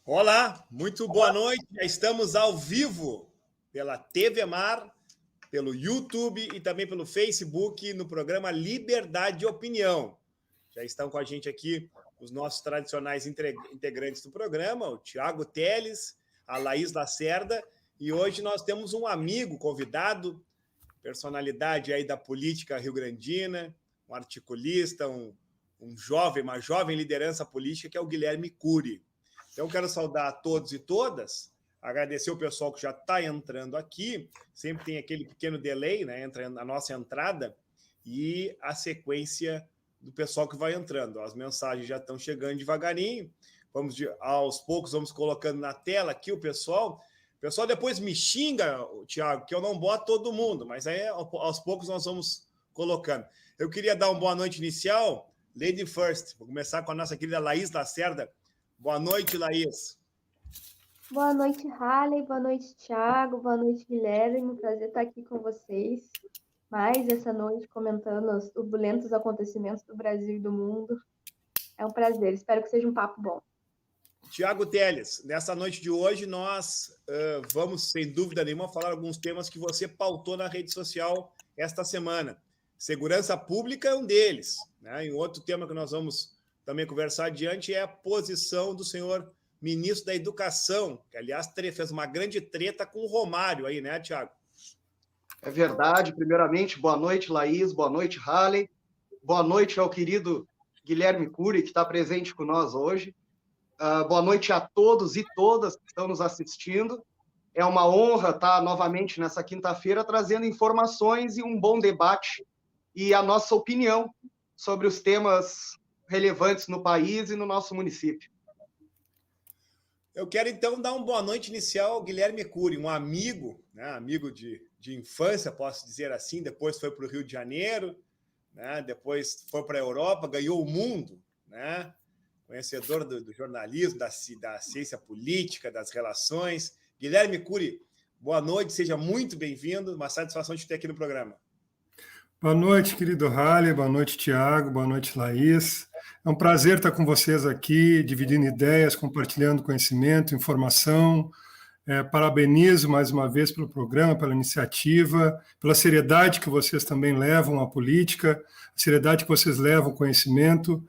Olá, muito boa noite. Já estamos ao vivo pela TV Mar, pelo YouTube e também pelo Facebook no programa Liberdade de Opinião. Já estão com a gente aqui os nossos tradicionais integrantes do programa, o Tiago Teles, a Laís Lacerda, e hoje nós temos um amigo convidado, personalidade aí da política rio-grandina, um articulista, uma jovem liderança política, que é o Guilherme Cury. Então, quero saudar a todos e todas, agradecer o pessoal que já está entrando aqui, sempre tem aquele pequeno delay, né, entre a nossa entrada e a sequência do pessoal que vai entrando. As mensagens já estão chegando devagarinho, aos poucos vamos colocando na tela aqui o pessoal. O pessoal depois me xinga, Tiago, que eu não boto todo mundo, mas aí aos poucos nós vamos colocando. Eu queria dar uma boa noite inicial, Lady First, vou começar com a nossa querida Laís Lacerda. Boa noite, Laís. Boa noite, Halley. Boa noite, Thiago. Boa noite, Guilherme. Um prazer estar aqui com vocês. Mais essa noite comentando os turbulentos acontecimentos do Brasil e do mundo. É um prazer. Espero que seja um papo bom. Tiago Teles, nessa noite de hoje nós vamos, sem dúvida nenhuma, falar alguns temas que você pautou na rede social esta semana. Segurança pública é um deles, né? E um outro tema que nós vamos também conversar adiante é a posição do senhor ministro da Educação, que, aliás, fez uma grande treta com o Romário aí, né, Tiago? É verdade. Primeiramente, boa noite, Laís. Boa noite, Halley. Boa noite ao querido Guilherme Cury, que está presente com nós hoje. Boa noite a todos e todas que estão nos assistindo. É uma honra estar novamente nessa quinta-feira trazendo informações e um bom debate e a nossa opinião sobre os temas relevantes no país e no nosso município. Eu quero, então, dar uma boa noite inicial ao Guilherme Cury, um amigo, né, amigo de infância, posso dizer assim, depois foi para o Rio de Janeiro, né, depois foi para a Europa, ganhou o mundo, né, conhecedor do jornalismo, da ciência política, das relações. Guilherme Cury, boa noite, seja muito bem-vindo, uma satisfação de ter aqui no programa. Boa noite, querido Halley, boa noite, Tiago, boa noite, Laís. É um prazer estar com vocês aqui, dividindo ideias, compartilhando conhecimento, informação. Parabenizo mais uma vez pelo programa, pela iniciativa, pela seriedade que vocês também levam à política, a seriedade que vocês levam ao conhecimento.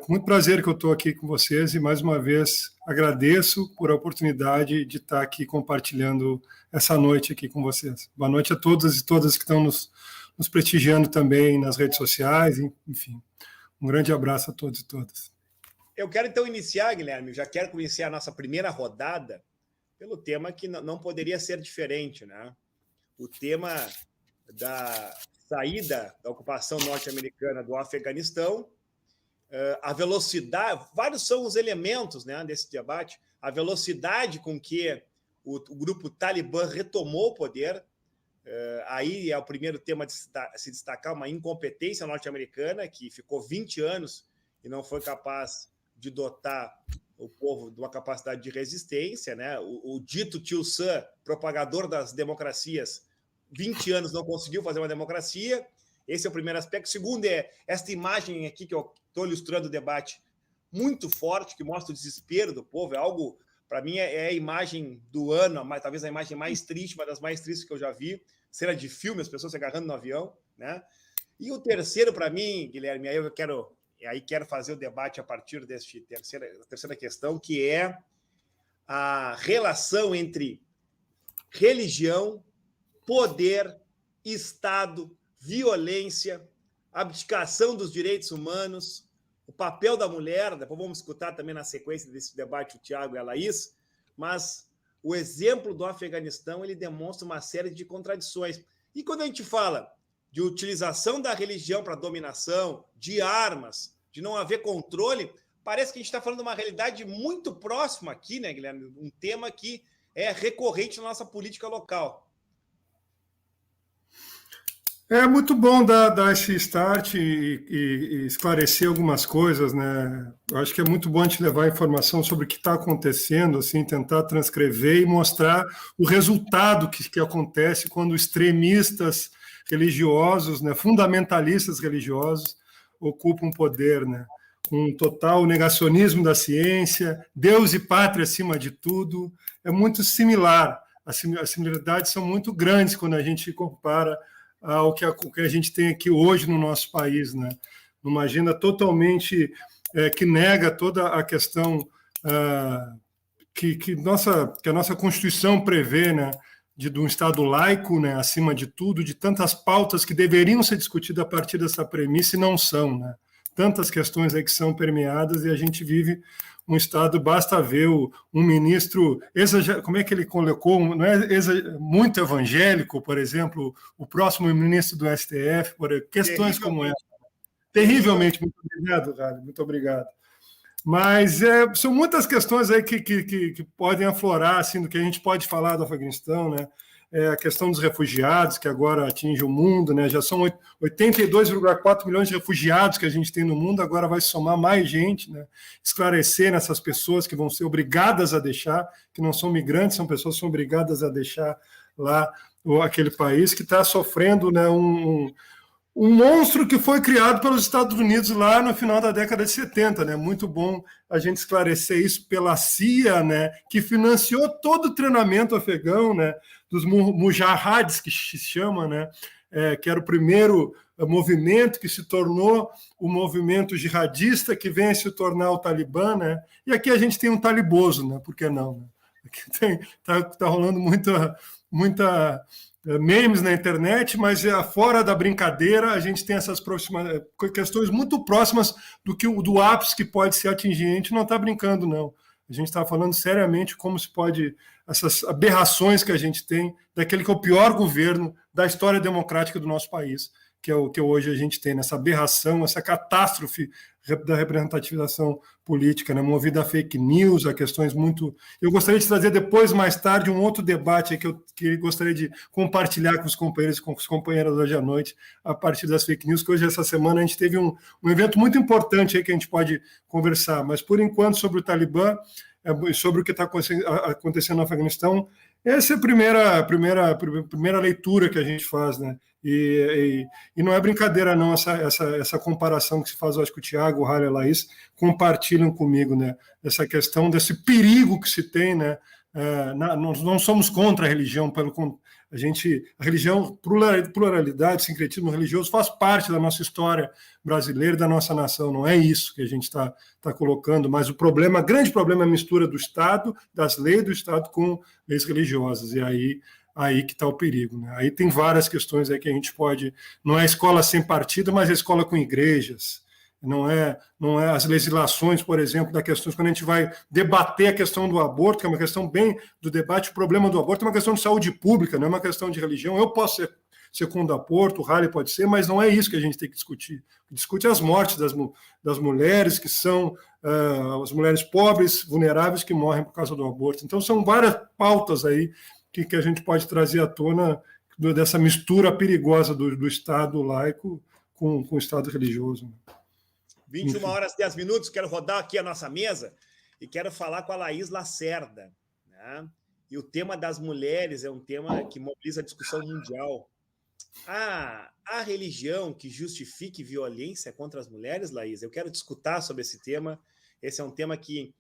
Com muito prazer que eu estou aqui com vocês e, mais uma vez, agradeço por a oportunidade de estar aqui compartilhando essa noite aqui com vocês. Boa noite a todas e todas que estão nos prestigiando também nas redes sociais, enfim. Um grande abraço a todos e todas. Eu quero, então, iniciar, Guilherme, já quero iniciar a nossa primeira rodada pelo tema que não poderia ser diferente, né? O tema da saída da ocupação norte-americana do Afeganistão, a velocidade, vários são os elementos, né, desse debate, a velocidade com que o grupo Talibã retomou o poder. Aí é o primeiro tema de se destacar, uma incompetência norte-americana que ficou 20 anos e não foi capaz de dotar o povo de uma capacidade de resistência, né? O dito tio Sam, propagador das democracias, 20 anos não conseguiu fazer uma democracia. Esse é o primeiro aspecto. O segundo é esta imagem aqui que eu estou ilustrando o debate, muito forte, que mostra o desespero do povo. É algo, para mim, é a imagem do ano, talvez a imagem mais triste, uma das mais tristes que eu já vi. Cena de filme, as pessoas se agarrando no avião, né? E o terceiro, para mim, Guilherme, aí eu quero fazer o debate a partir da terceira questão, que é a relação entre religião, poder, Estado, violência, abdicação dos direitos humanos, o papel da mulher. Depois vamos escutar também na sequência desse debate o Tiago e a Laís, mas o exemplo do Afeganistão, ele demonstra uma série de contradições. E quando a gente fala de utilização da religião para dominação, de armas, de não haver controle, parece que a gente está falando de uma realidade muito próxima aqui, né, Guilherme? Um tema que é recorrente na nossa política local. É muito bom dar esse start e esclarecer algumas coisas, né? Eu acho que é muito bom a gente levar informação sobre o que está acontecendo, assim, tentar transcrever e mostrar o resultado que acontece quando extremistas religiosos, né, fundamentalistas religiosos, ocupam poder, né? com total negacionismo da ciência, Deus e pátria acima de tudo, é muito similar. As similaridades são muito grandes quando a gente compara ao que a gente tem aqui hoje no nosso país, né? Numa agenda totalmente que nega toda a questão que a nossa Constituição prevê, né? De um Estado laico, né? Acima de tudo, de tantas pautas que deveriam ser discutidas a partir dessa premissa e não são, né? Tantas questões aí que são permeadas e a gente vive um Estado, basta ver um ministro, como é que ele colocou, não é muito evangélico, por exemplo, o próximo ministro do STF, questões como essa. Terrivelmente, muito obrigado, Rally, muito obrigado. Mas são muitas questões aí que podem aflorar, assim, do que a gente pode falar do Afeganistão, né? A questão dos refugiados, que agora atinge o mundo, né? Já são 82,4 milhões de refugiados que a gente tem no mundo, agora vai somar mais gente, né? Esclarecer nessas pessoas que vão ser obrigadas a deixar, que não são migrantes, são pessoas que são obrigadas a deixar lá aquele país que está sofrendo, né, um monstro que foi criado pelos Estados Unidos lá no final da década de 70, né? Muito bom a gente esclarecer isso pela CIA, né? Que financiou todo o treinamento afegão, né? Dos mujahids, que se chama, né? Que era o primeiro movimento que se tornou o movimento jihadista que vem a se tornar o Talibã, né? E aqui a gente tem um taliboso, né? Por que não? Né? Aqui tá rolando muita memes na internet, mas fora da brincadeira a gente tem essas questões muito próximas do ápice que pode ser atingir. A gente não está brincando, não. A gente está falando seriamente como se pode, essas aberrações que a gente tem, daquele que é o pior governo da história democrática do nosso país, que é o que hoje a gente tem, nessa aberração, essa catástrofe da representativização política, né, movida a fake news, a questões muito... Eu gostaria de trazer depois, mais tarde, um outro debate aí que gostaria de compartilhar com os companheiros e com as companheiras hoje à noite, a partir das fake news, que hoje, essa semana, a gente teve um evento muito importante aí que a gente pode conversar, mas, por enquanto, sobre o Talibã, sobre o que está acontecendo no Afeganistão, essa é a primeira leitura que a gente faz, né? E não é brincadeira, não, essa comparação que se faz, eu acho que o Tiago, o Rally e a Laís compartilham comigo, né? Essa questão desse perigo que se tem, né? Nós não somos contra a religião, a religião, pluralidade, sincretismo religioso faz parte da nossa história brasileira, da nossa nação, não é isso que a gente está colocando, mas o grande problema é a mistura do Estado, das leis do Estado com leis religiosas, e aí que está o perigo, né? Aí tem várias questões aí que a gente pode, não é escola sem partido, mas é escola com igrejas, não é as legislações, por exemplo, da questão, quando a gente vai debater a questão do aborto, que é uma questão bem do debate, o problema do aborto é uma questão de saúde pública, não é uma questão de religião. Eu posso ser contra o aborto, o Rally pode ser, mas não é isso que a gente tem que discutir. Discute as mortes das mulheres, que são as mulheres pobres, vulneráveis, que morrem por causa do aborto. Então, são várias pautas aí que a gente pode trazer à tona dessa mistura perigosa do Estado laico com o Estado religioso. 21 horas e 10 minutos, quero rodar aqui a nossa mesa e quero falar com a Laís Lacerda, né? E o tema das mulheres é um tema que mobiliza a discussão mundial. A religião que justifique violência contra as mulheres, Laís? Eu quero discutir sobre esse tema. Esse é um tema que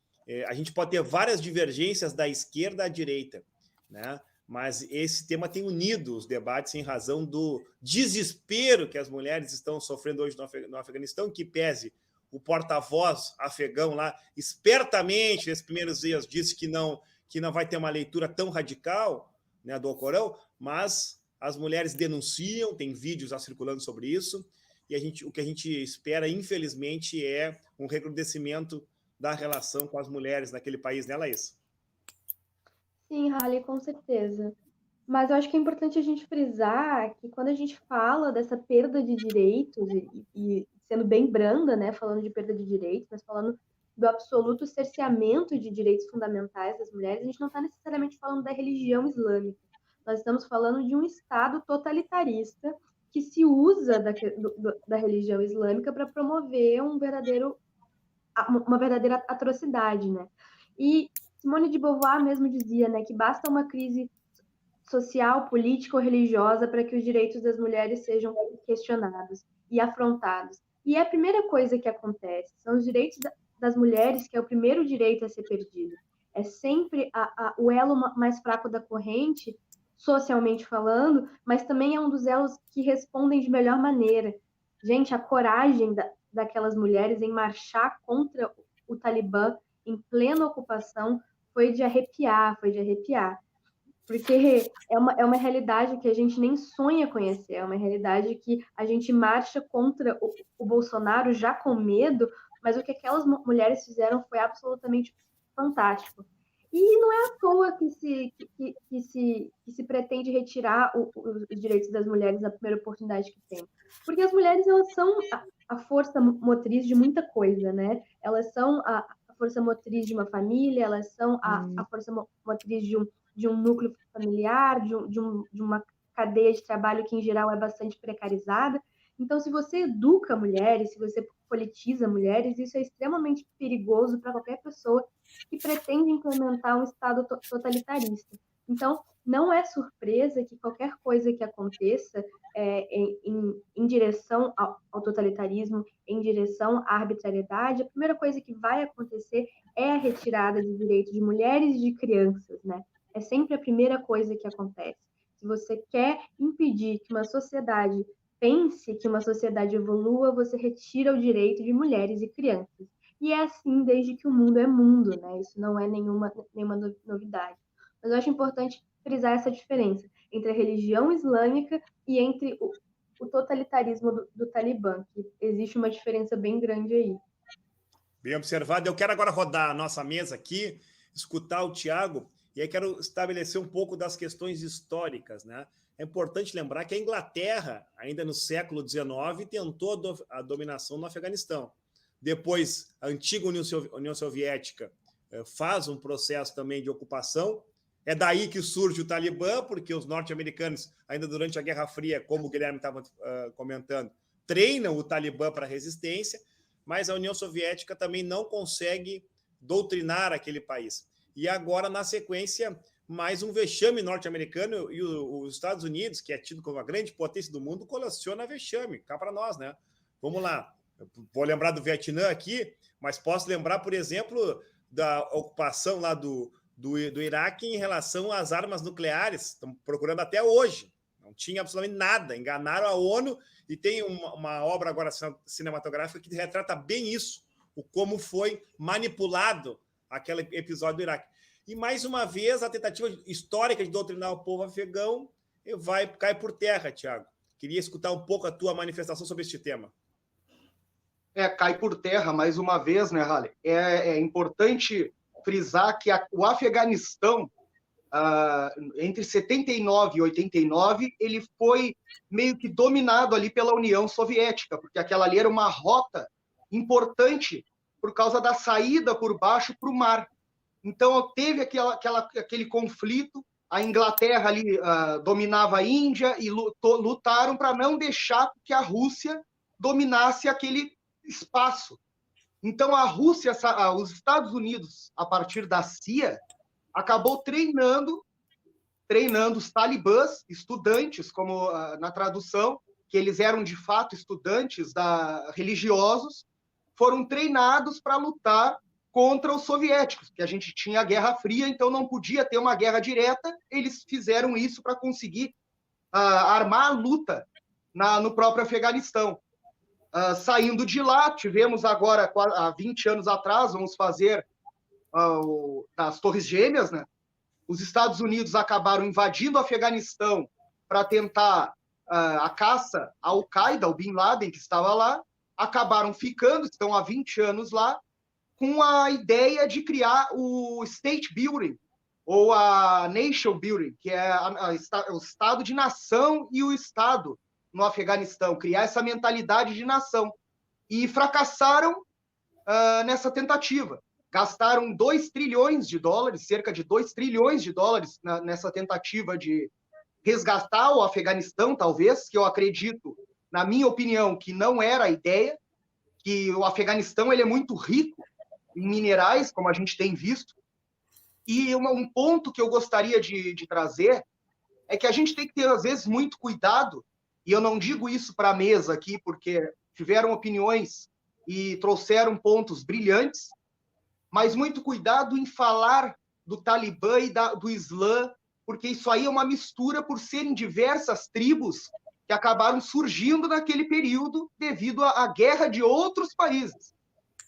a gente pode ter várias divergências da esquerda à direita, né? Mas esse tema tem unido os debates em razão do desespero que as mulheres estão sofrendo hoje no Afeganistão, que pese o porta-voz afegão lá, espertamente, nesses primeiros dias, disse que não vai ter uma leitura tão radical, né, do Alcorão, mas as mulheres denunciam, tem vídeos já circulando sobre isso, e o que a gente espera, infelizmente, é um recrudescimento da relação com as mulheres naquele país, né, Laís? Sim, Rally, com certeza. Mas eu acho que é importante a gente frisar que quando a gente fala dessa perda de direitos, e sendo bem branda, né, falando de perda de direitos, mas falando do absoluto cerceamento de direitos fundamentais das mulheres, a gente não está necessariamente falando da religião islâmica. Nós estamos falando de um Estado totalitarista que se usa da religião islâmica para promover uma verdadeira atrocidade, né? E Simone de Beauvoir mesmo dizia, né, que basta uma crise social, política ou religiosa para que os direitos das mulheres sejam questionados e afrontados. E é a primeira coisa que acontece, são os direitos das mulheres, que é o primeiro direito a ser perdido. É sempre o elo mais fraco da corrente, socialmente falando, mas também é um dos elos que respondem de melhor maneira. Gente, a coragem daquelas mulheres em marchar contra o Talibã em plena ocupação foi de arrepiar, porque é uma realidade que a gente nem sonha conhecer, é uma realidade que a gente marcha contra o Bolsonaro já com medo, mas o que aquelas mulheres fizeram foi absolutamente fantástico. E não é à toa que se pretende retirar os direitos das mulheres na primeira oportunidade que tem. Porque as mulheres, elas são a força motriz de muita coisa, né? Elas são a força motriz de uma família, elas são a força motriz de um núcleo familiar, de uma cadeia de trabalho que, em geral, é bastante precarizada. Então, se você educa mulheres, se você politiza mulheres, isso é extremamente perigoso para qualquer pessoa que pretende implementar um Estado totalitarista. Então, não é surpresa que qualquer coisa que aconteça em direção ao totalitarismo, em direção à arbitrariedade, a primeira coisa que vai acontecer é a retirada de direitos de mulheres e de crianças, né? É sempre a primeira coisa que acontece. Se você quer impedir que uma sociedade pense, que uma sociedade evolua, você retira o direito de mulheres e crianças. E é assim desde que o mundo é mundo, né? Isso não é nenhuma novidade. Mas eu acho importante frisar essa diferença entre a religião islâmica e entre o totalitarismo do Talibã, que existe uma diferença bem grande aí. Bem observado. Eu quero agora rodar a nossa mesa aqui, escutar o Tiago, e aí quero estabelecer um pouco das questões históricas, né? É importante lembrar que a Inglaterra, ainda no século XIX, tentou a dominação no Afeganistão. Depois, a antiga União Soviética faz um processo também de ocupação. É daí que surge o Talibã, porque os norte-americanos, ainda durante a Guerra Fria, como o Guilherme estava comentando, treinam o Talibã para a resistência, mas a União Soviética também não consegue doutrinar aquele país. E agora, na sequência, mais um vexame norte-americano, e os Estados Unidos, que é tido como a grande potência do mundo, coleciona vexame. Cá para nós, né? Vamos lá. Vou lembrar do Vietnã aqui, mas posso lembrar, por exemplo, da ocupação lá do Iraque em relação às armas nucleares. Estão procurando até hoje. Não tinha absolutamente nada. Enganaram a ONU, e tem uma obra agora cinematográfica que retrata bem isso, o como foi manipulado aquele episódio do Iraque. E, mais uma vez, a tentativa histórica de doutrinar o povo afegão cai por terra, Tiago. Queria escutar um pouco a tua manifestação sobre este tema. Cai por terra, mais uma vez, né, Halle? É importante frisar que o Afeganistão, entre 79 e 89, ele foi meio que dominado ali pela União Soviética, porque aquela ali era uma rota importante por causa da saída por baixo para o mar. Então, teve aquele conflito, a Inglaterra ali dominava a Índia e lutaram para não deixar que a Rússia dominasse aquele espaço. Então, a Rússia, os Estados Unidos, a partir da CIA, acabou treinando os talibãs, estudantes, como na tradução, que eles eram de fato estudantes religiosos, foram treinados para lutar contra os soviéticos, que a gente tinha a Guerra Fria, então não podia ter uma guerra direta. Eles fizeram isso para conseguir armar a luta no próprio Afeganistão. Saindo de lá, tivemos agora, há 20 anos atrás, vamos fazer as Torres Gêmeas, né? Os Estados Unidos acabaram invadindo o Afeganistão para tentar a caça ao Al-Qaeda, ao Bin Laden, que estava lá, acabaram estão há 20 anos lá, com a ideia de criar o State Building, ou a Nation Building, que é o Estado de nação e o Estado no Afeganistão, criar essa mentalidade de nação. E fracassaram nessa tentativa. Gastaram 2 trilhões de dólares, cerca de 2 trilhões de dólares nessa tentativa de resgatar o Afeganistão, talvez, que eu acredito, na minha opinião, que não era a ideia, que o Afeganistão ele é muito rico em minerais, como a gente tem visto. E um ponto que eu gostaria de trazer é que a gente tem que ter, às vezes, muito cuidado, e eu não digo isso para a mesa aqui, porque tiveram opiniões e trouxeram pontos brilhantes, mas muito cuidado em falar do Talibã e do Islã, porque isso aí é uma mistura por serem diversas tribos que acabaram surgindo naquele período devido à guerra de outros países.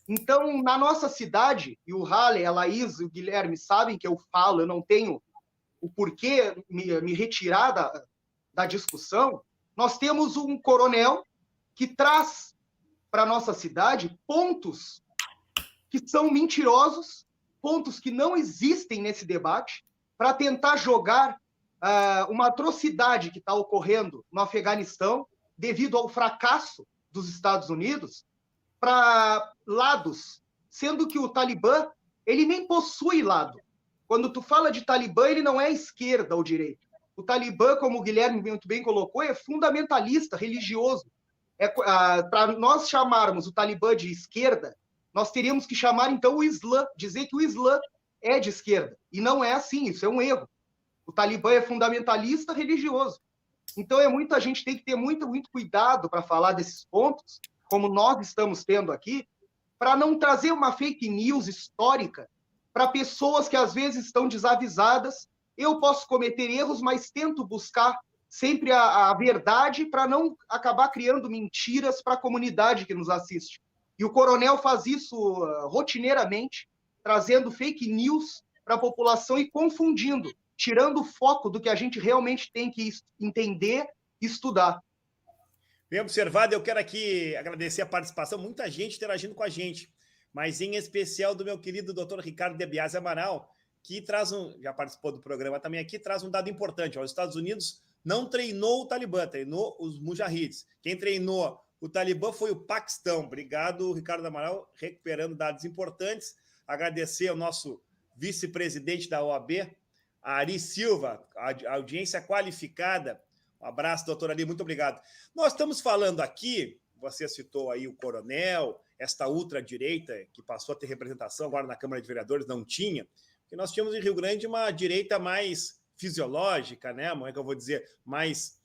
Então, na nossa cidade, e o Halley, a Laís e o Guilherme sabem que eu falo, eu não tenho o porquê me retirar da discussão, nós temos um coronel que traz para a nossa cidade pontos que são mentirosos, pontos que não existem nesse debate, para tentar jogar uma atrocidade que está ocorrendo no Afeganistão, devido ao fracasso dos Estados Unidos, para lados, sendo que o Talibã, ele nem possui lado. Quando tu fala de Talibã, ele não é esquerda ou direita. O Talibã, como o Guilherme muito bem colocou, é fundamentalista, religioso. Para nós chamarmos o Talibã de esquerda, nós teríamos que chamar, então, o Islã, dizer que o Islã é de esquerda. E não é assim, isso é um erro. O Talibã é fundamentalista religioso. Então, a gente tem que ter muito cuidado para falar desses pontos, como nós estamos tendo aqui, para não trazer uma fake news histórica para pessoas que, às vezes, estão desavisadas. Eu posso cometer erros, mas tento buscar sempre a verdade para não acabar criando mentiras para a comunidade que nos assiste. E o coronel faz isso rotineiramente, trazendo fake news para a população e confundindo, tirando o foco do que a gente realmente tem que entender e estudar. Bem observado, eu quero aqui agradecer a participação, muita gente interagindo com a gente, mas em especial do meu querido Dr. Ricardo de Biasi Amaral, que já participou do programa também aqui, traz um dado importante. Os Estados Unidos não treinou o Talibã, treinou os Mujahids. Quem treinou o Talibã foi o Paquistão. Obrigado, Ricardo Amaral, recuperando dados importantes. Agradecer ao nosso vice-presidente da OAB, Ari Silva, a audiência qualificada. Um abraço, doutor Ari, muito obrigado. Nós estamos falando aqui, você citou aí o coronel, esta ultradireita que passou a ter representação agora na Câmara de Vereadores, não tinha, porque nós tínhamos em Rio Grande uma direita mais fisiológica, né? Como é que eu vou dizer? Mais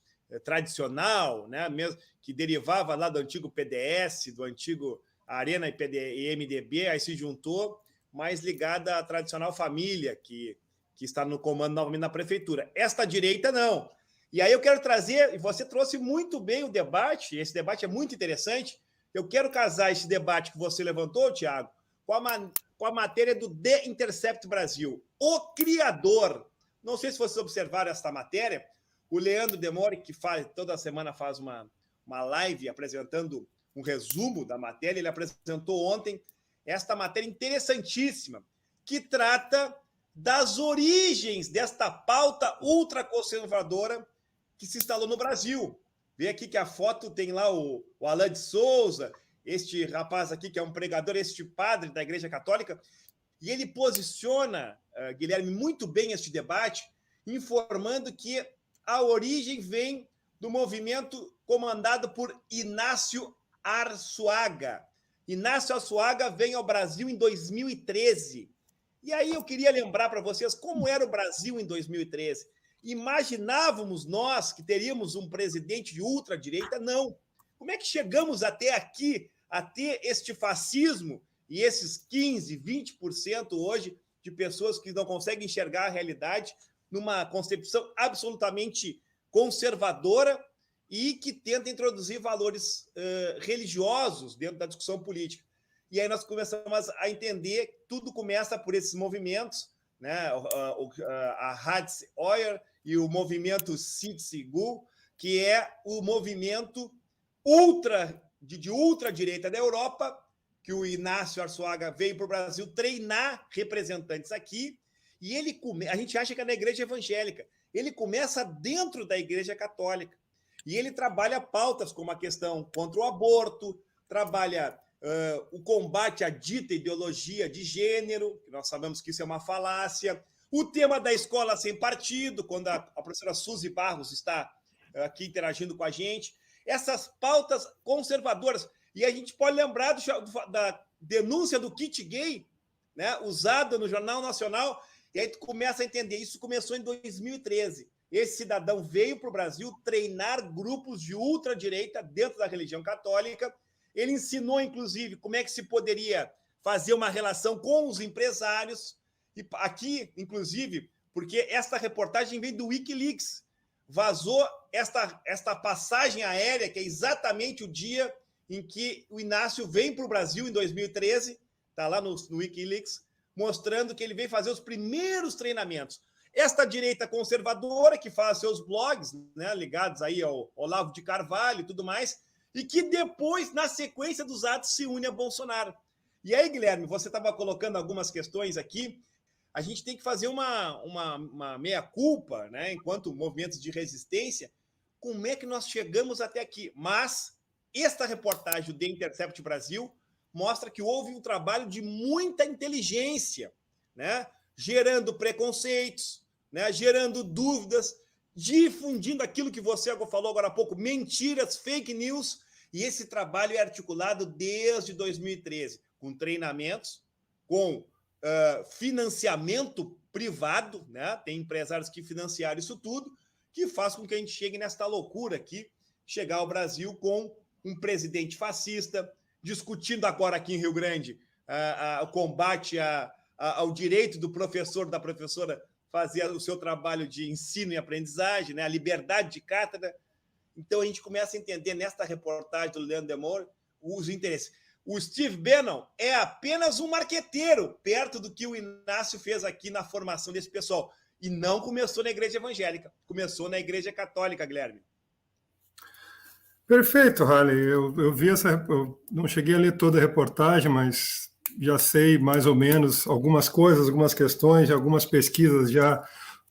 tradicional, né? Mesmo que derivava lá do antigo PDS, do antigo Arena e MDB, aí se juntou, mais ligada à tradicional família que está no comando novamente na prefeitura. Esta direita, não. E aí eu quero trazer, e você trouxe muito bem o debate, esse debate é muito interessante, eu quero casar esse debate que você levantou, Tiago, com a matéria do The Intercept Brasil. O criador, não sei se vocês observaram esta matéria, o Leandro Demore, que toda semana faz uma live apresentando um resumo da matéria, ele apresentou ontem esta matéria interessantíssima, que trata das origens desta pauta ultraconservadora que se instalou no Brasil. Vê aqui que a foto tem lá o Alain de Souza, este rapaz aqui que é um pregador, este padre da Igreja Católica, e ele posiciona, Guilherme, muito bem este debate, informando que a origem vem do movimento comandado por Inácio Arçuaga. Inácio Arçuaga vem ao Brasil em 2013. E aí eu queria lembrar para vocês como era o Brasil em 2013. Imaginávamos nós que teríamos um presidente de ultradireita? Não. Como é que chegamos até aqui a ter este fascismo e esses 15%, 20% hoje de pessoas que não conseguem enxergar a realidade numa concepção absolutamente conservadora e que tenta introduzir valores religiosos dentro da discussão política? E aí nós começamos a entender que tudo começa por esses movimentos, né? A Hades Oyer e o movimento Sitsigu, que é o movimento de ultradireita da Europa, que o Inácio Arçuaga veio para o Brasil treinar representantes aqui, e a gente acha que é na igreja evangélica, ele começa dentro da igreja católica, e ele trabalha pautas como a questão contra o aborto, trabalha o combate à dita ideologia de gênero, que nós sabemos que isso é uma falácia, o tema da escola sem partido, quando a professora Suzy Barros está aqui interagindo com a gente, essas pautas conservadoras. E a gente pode lembrar da denúncia do kit gay, né, usada no Jornal Nacional, e aí tu começa a entender, isso começou em 2013. Esse cidadão veio para o Brasil treinar grupos de ultradireita dentro da religião católica, Ele ensinou, inclusive, como é que se poderia fazer uma relação com os empresários. E aqui, inclusive, porque esta reportagem vem do Wikileaks, vazou esta passagem aérea, que é exatamente o dia em que o Inácio vem para o Brasil, em 2013, está lá no Wikileaks, mostrando que ele veio fazer os primeiros treinamentos. Esta direita conservadora, que faz seus blogs, né, ligados aí ao Olavo de Carvalho e tudo mais, e que depois, na sequência dos atos, se une a Bolsonaro. E aí, Guilherme, você estava colocando algumas questões aqui. A gente tem que fazer uma meia-culpa, né, enquanto movimentos de resistência, como é que nós chegamos até aqui. Mas esta reportagem do The Intercept Brasil mostra que houve um trabalho de muita inteligência, né, gerando preconceitos, né, gerando dúvidas, difundindo aquilo que você falou agora há pouco, mentiras, fake news, e esse trabalho é articulado desde 2013, com treinamentos, com financiamento privado, né? Tem empresários que financiaram isso tudo, que faz com que a gente chegue nesta loucura aqui, chegar ao Brasil com um presidente fascista, discutindo agora aqui em Rio Grande o combate ao direito do professor, da professora, fazer o seu trabalho de ensino e aprendizagem, né? A liberdade de cátedra. Então, a gente começa a entender, nesta reportagem do Leandro Demore, os interesses. O Steve Bannon é apenas um marqueteiro, perto do que o Inácio fez aqui na formação desse pessoal. E não começou na igreja evangélica, começou na igreja católica, Guilherme. Perfeito, Halley. Eu vi eu não cheguei a ler toda a reportagem, mas já sei mais ou menos algumas coisas, algumas questões, algumas pesquisas já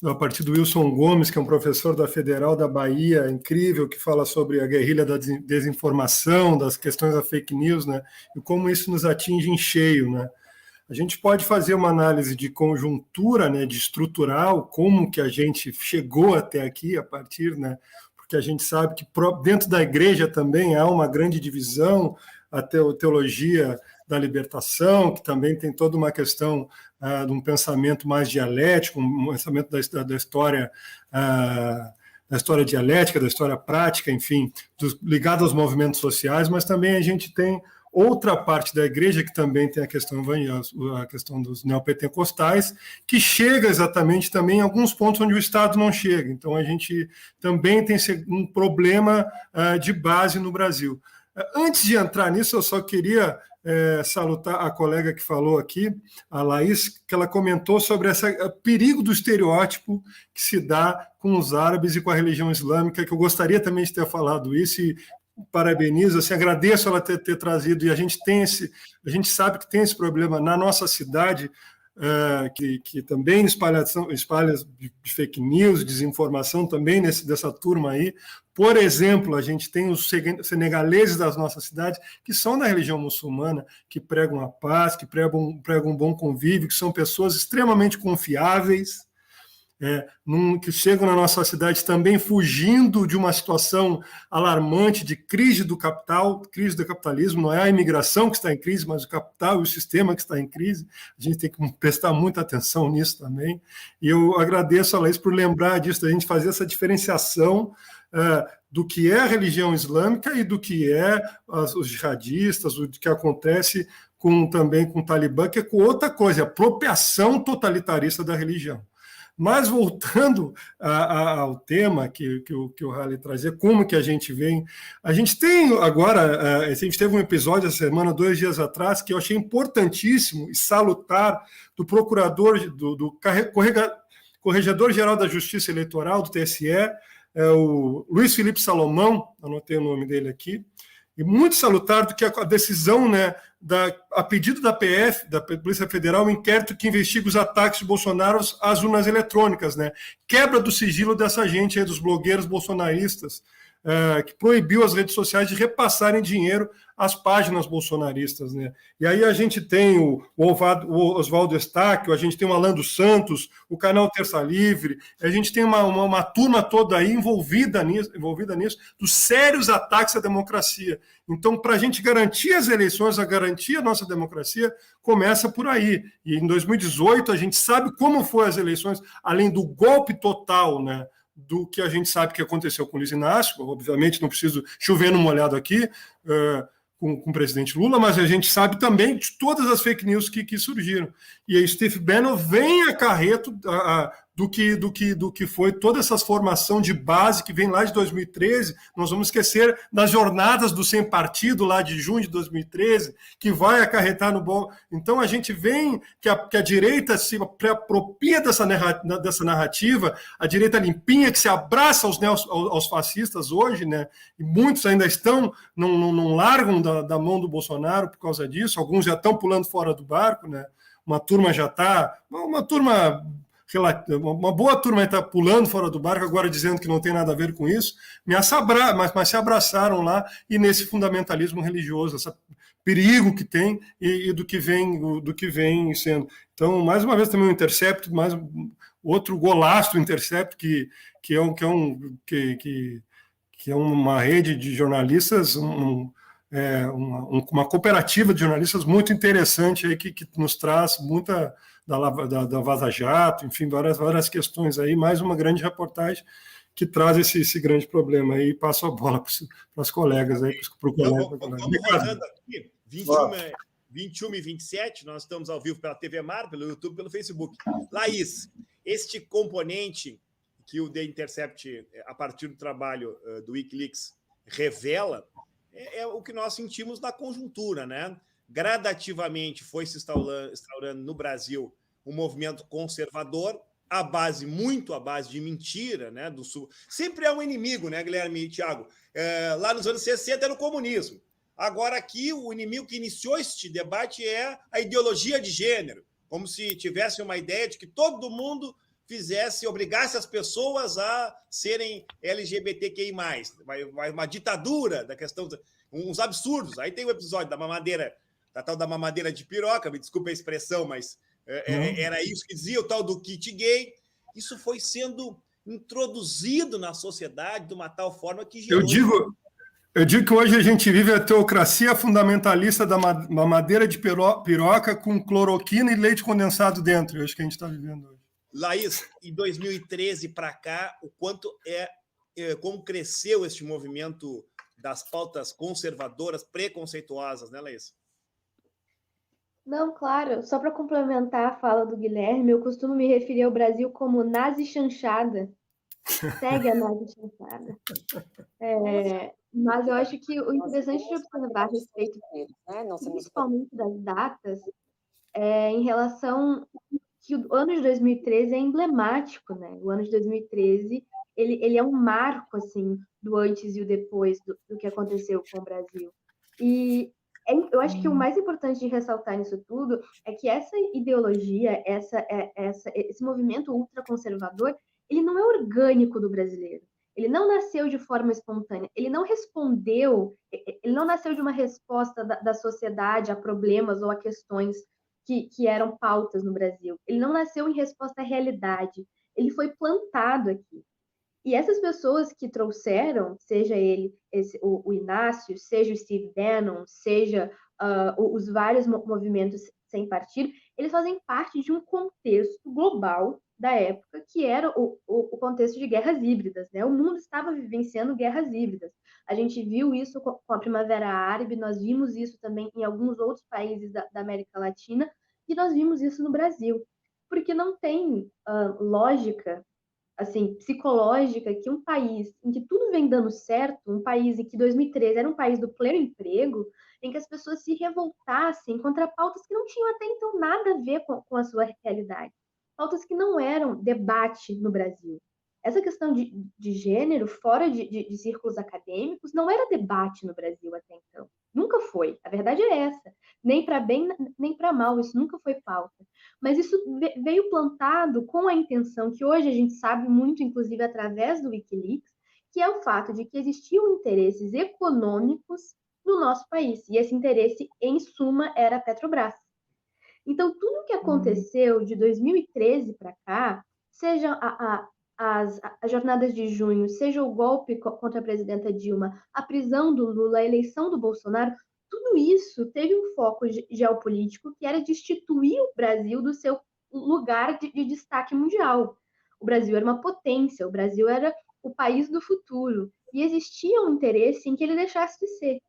a partir do Wilson Gomes, que é um professor da Federal da Bahia, incrível, que fala sobre a guerrilha da desinformação, das questões da fake news, né, e como isso nos atinge em cheio, né. A gente pode fazer uma análise de conjuntura, né, de estrutural, como que a gente chegou até aqui a partir, né, porque a gente sabe que dentro da igreja também há uma grande divisão, a teologia da libertação, que também tem toda uma questão de um pensamento mais dialético, um pensamento da história dialética, da história prática, enfim, ligado aos movimentos sociais, mas também a gente tem outra parte da igreja que também tem a questão dos neopentecostais, que chega exatamente também em alguns pontos onde o Estado não chega. Então, a gente também tem um problema de base no Brasil. Antes de entrar nisso, eu só queria salutar a colega que falou aqui, a Laís, que ela comentou sobre esse perigo do estereótipo que se dá com os árabes e com a religião islâmica, que eu gostaria também de ter falado isso, e parabenizo, assim, agradeço ela ter trazido, e a gente sabe que tem esse problema na nossa cidade, que também espalha de fake news, desinformação também dessa turma aí. Por exemplo, a gente tem os senegaleses das nossas cidades, que são da religião muçulmana, que pregam a paz, que pregam um bom convívio, que são pessoas extremamente confiáveis, que chegam na nossa cidade também fugindo de uma situação alarmante de crise do capital, crise do capitalismo. Não é a imigração que está em crise, mas o capital e o sistema que está em crise. A gente tem que prestar muita atenção nisso também. E eu agradeço a Laís por lembrar disso, da gente fazer essa diferenciação do que é a religião islâmica e do que é os jihadistas, o que acontece também com o Talibã, que é com outra coisa, a apropriação totalitarista da religião. Mas voltando ao tema que o Halley trazia, como que a gente vem... A gente tem agora, a gente teve um episódio essa semana, 2 dias atrás, que eu achei importantíssimo e salutar, do procurador, do Corregedor-Geral da Justiça Eleitoral, do TSE, o Luiz Felipe Salomão, anotei o nome dele aqui, e muito salutar do que a decisão, né, a pedido da PF, da Polícia Federal, um inquérito que investiga os ataques de Bolsonaro às urnas eletrônicas, né? Quebra do sigilo dessa gente aí, dos blogueiros bolsonaristas, que proibiu as redes sociais de repassarem dinheiro às páginas bolsonaristas, né? E aí a gente tem o Oswaldo Eustáquio, a gente tem o Alan dos Santos, o canal Terça Livre, a gente tem uma turma toda aí envolvida nisso, dos sérios ataques à democracia. Então, para a gente garantir as eleições, garantir a nossa democracia, começa por aí. E em 2018, a gente sabe como foram as eleições, além do golpe total, né, do que a gente sabe que aconteceu com o Luiz Inácio. Obviamente, não preciso chover no molhado aqui, com o presidente Lula, mas a gente sabe também de todas as fake news que surgiram. E aí Steve Bannon vem a carreto do que foi toda essa formação de base que vem lá de 2013. Nós vamos esquecer das jornadas do Sem Partido, lá de junho de 2013, que vai acarretar no bom... Então, a gente vem que a direita se apropria dessa narrativa, a direita limpinha que se abraça aos fascistas hoje, né? E muitos ainda estão, não largam da mão do Bolsonaro por causa disso, alguns já estão pulando fora do barco, né? Uma turma já está... Uma boa turma está pulando fora do barco, agora dizendo que não tem nada a ver com isso, mas se abraçaram lá, e nesse fundamentalismo religioso, esse perigo que tem e do que vem sendo. Então, mais uma vez, também o Intercept, mais outro golaço do Intercept, que é uma rede de jornalistas, uma cooperativa de jornalistas muito interessante aí, que nos traz muita da Vaza Jato, enfim, várias questões aí, mais uma grande reportagem que traz esse grande problema aí, e passo a bola para os colegas aí, para o colega. Vamos rodando aqui, 21 e 27, nós estamos ao vivo pela TV Mar, pelo YouTube, pelo Facebook. Laís, este componente que o The Intercept, a partir do trabalho do Wikileaks, revela, é o que nós sentimos na conjuntura, né? Gradativamente foi se instaurando no Brasil um movimento conservador, muito à base de mentira, né? Do Sul. Sempre é um inimigo, né, Guilherme e Thiago? Lá nos anos 60 era o comunismo. Agora aqui o inimigo que iniciou este debate é a ideologia de gênero, como se tivesse uma ideia de que todo mundo obrigasse as pessoas a serem LGBTQI+. Uma ditadura da questão, uns absurdos. Aí tem o episódio da mamadeira, da tal da mamadeira de piroca, me desculpe a expressão, mas era isso que dizia, o tal do kit gay. Isso foi sendo introduzido na sociedade de uma tal forma que gerou... Eu digo que hoje a gente vive a teocracia fundamentalista da mamadeira de piroca com cloroquina e leite condensado dentro. Eu acho que a gente está vivendo hoje. Laís, em 2013 para cá, o quanto como cresceu este movimento das pautas conservadoras, preconceituosas, né, Laís? Não, claro. Só para complementar a fala do Guilherme, eu costumo me referir ao Brasil como nazi chanchada. Segue a nazi chanchada. Mas eu acho que o interessante de observar a respeito, principalmente das datas, em relação que o ano de 2013 é emblemático, né? O ano de 2013 ele é um marco assim do antes e o depois do que aconteceu com o Brasil. E eu acho que o mais importante de ressaltar nisso tudo é que essa ideologia, esse movimento ultraconservador, ele não é orgânico do brasileiro. Ele não nasceu de forma espontânea. Ele não nasceu de uma resposta da sociedade a problemas ou a questões que eram pautas no Brasil. Ele não nasceu em resposta à realidade. Ele foi plantado aqui. E essas pessoas que trouxeram, seja o Inácio, seja o Steve Bannon, seja os vários movimentos sem partido, eles fazem parte de um contexto global da época, que era o contexto de guerras híbridas, né? O mundo estava vivenciando guerras híbridas. A gente viu isso com a Primavera Árabe, nós vimos isso também em alguns outros países da América Latina, e nós vimos isso no Brasil. Porque não tem lógica assim, psicológica, que um país em que tudo vem dando certo, um país em que 2013 era um país do pleno emprego, em que as pessoas se revoltassem contra pautas que não tinham até então nada a ver com a sua realidade. Pautas que não eram debate no Brasil. Essa questão de gênero, fora de círculos acadêmicos, não era debate no Brasil até então. Nunca foi. A verdade é essa. Nem para bem, nem para mal. Isso nunca foi pauta. Mas isso veio plantado com a intenção que hoje a gente sabe muito, inclusive através do Wikileaks, que é o fato de que existiam interesses econômicos no nosso país. E esse interesse, em suma, era a Petrobras. Então, tudo o que aconteceu de 2013 para cá, seja as jornadas de junho, seja o golpe contra a presidenta Dilma, a prisão do Lula, a eleição do Bolsonaro, tudo isso teve um foco geopolítico que era destituir o Brasil do seu lugar de destaque mundial. O Brasil era uma potência, o Brasil era o país do futuro, e existia um interesse em que ele deixasse de ser.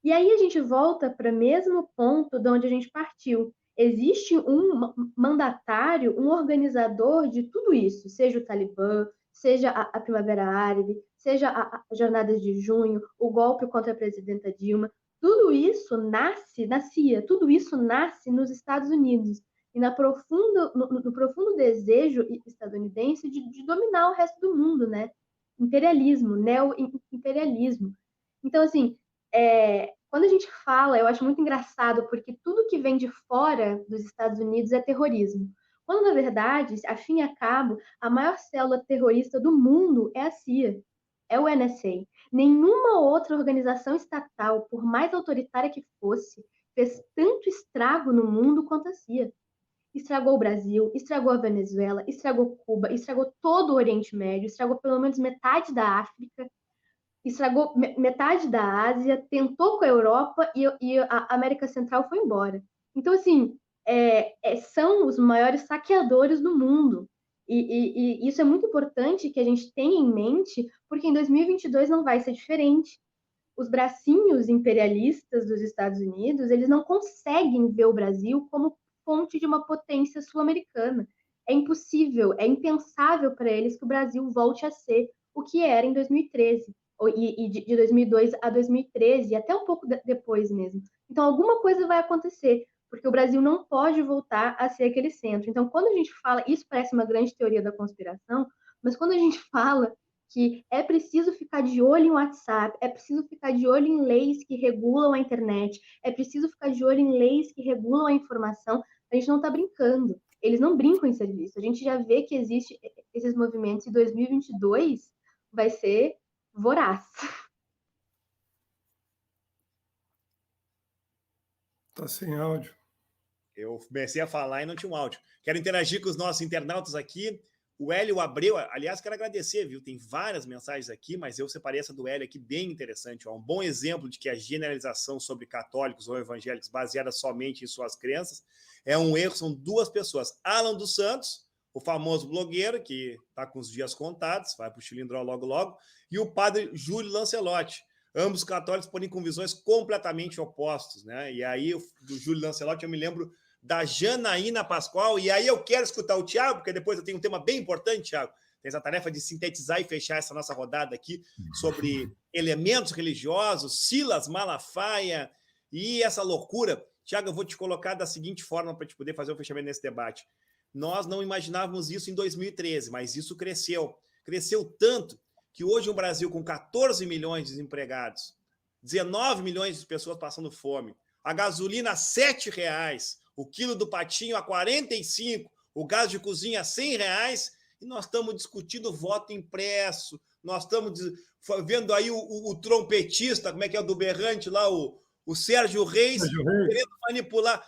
E aí a gente volta para o mesmo ponto de onde a gente partiu. Existe um mandatário, um organizador de tudo isso, seja o Talibã, seja a Primavera Árabe, seja a Jornadas de Junho, o golpe contra a presidenta Dilma. Tudo isso nascia, tudo isso nasce nos Estados Unidos e no profundo desejo estadunidense de dominar o resto do mundo, né? Imperialismo, neo-imperialismo. Então, assim, quando a gente fala, eu acho muito engraçado, porque tudo que vem de fora dos Estados Unidos é terrorismo. Quando, na verdade, a fim e a cabo, a maior célula terrorista do mundo é a CIA, é o NSA. Nenhuma outra organização estatal, por mais autoritária que fosse, fez tanto estrago no mundo quanto a CIA. Estragou o Brasil, estragou a Venezuela, estragou Cuba, estragou todo o Oriente Médio, estragou pelo menos metade da África, estragou metade da Ásia, tentou com a Europa e a América Central foi embora. Então, assim, são os maiores saqueadores do mundo. E isso é muito importante que a gente tenha em mente, porque em 2022 não vai ser diferente. Os bracinhos imperialistas dos Estados Unidos, eles não conseguem ver o Brasil como fonte de uma potência sul-americana. É impossível, é impensável para eles que o Brasil volte a ser o que era em 2013, e de 2002 a 2013, até um pouco depois mesmo. Então, alguma coisa vai acontecer, porque o Brasil não pode voltar a ser aquele centro. Então, quando a gente fala, isso parece uma grande teoria da conspiração, mas quando a gente fala que é preciso ficar de olho em WhatsApp, é preciso ficar de olho em leis que regulam a internet, é preciso ficar de olho em leis que regulam a informação, a gente não está brincando. Eles não brincam em serviço. A gente já vê que existem esses movimentos, e 2022 vai ser voraz. Está sem áudio. Eu comecei a falar e não tinha um áudio. Quero interagir com os nossos internautas aqui. O Hélio Abreu, aliás, quero agradecer, viu? Tem várias mensagens aqui, mas eu separei essa do Hélio aqui bem interessante. Ó. Um bom exemplo de que a generalização sobre católicos ou evangélicos baseada somente em suas crenças é um erro. São duas pessoas. Alan dos Santos, o famoso blogueiro, que está com os dias contados, vai para o Chilindró logo logo, e o padre Júlio Lancelotti. Ambos católicos, porém com visões completamente opostas, né? E aí, do Júlio Lancelotti, eu me lembro da Janaína Pascoal, e aí eu quero escutar o Thiago, porque depois eu tenho um tema bem importante, Thiago. Tem essa tarefa de sintetizar e fechar essa nossa rodada aqui sobre elementos religiosos, Silas Malafaia e essa loucura. Thiago, eu vou te colocar da seguinte forma para te poder fazer o fechamento nesse debate. Nós não imaginávamos isso em 2013, mas isso cresceu. Cresceu tanto que hoje o Brasil, com 14 milhões de desempregados, 19 milhões de pessoas passando fome, a gasolina a R$ 7,00, o quilo do patinho a 45, o gás de cozinha a 100 reais, e nós estamos discutindo voto impresso, nós estamos vendo aí o trompetista, como é que é o do berrante lá, o Sérgio Reis, querendo manipular.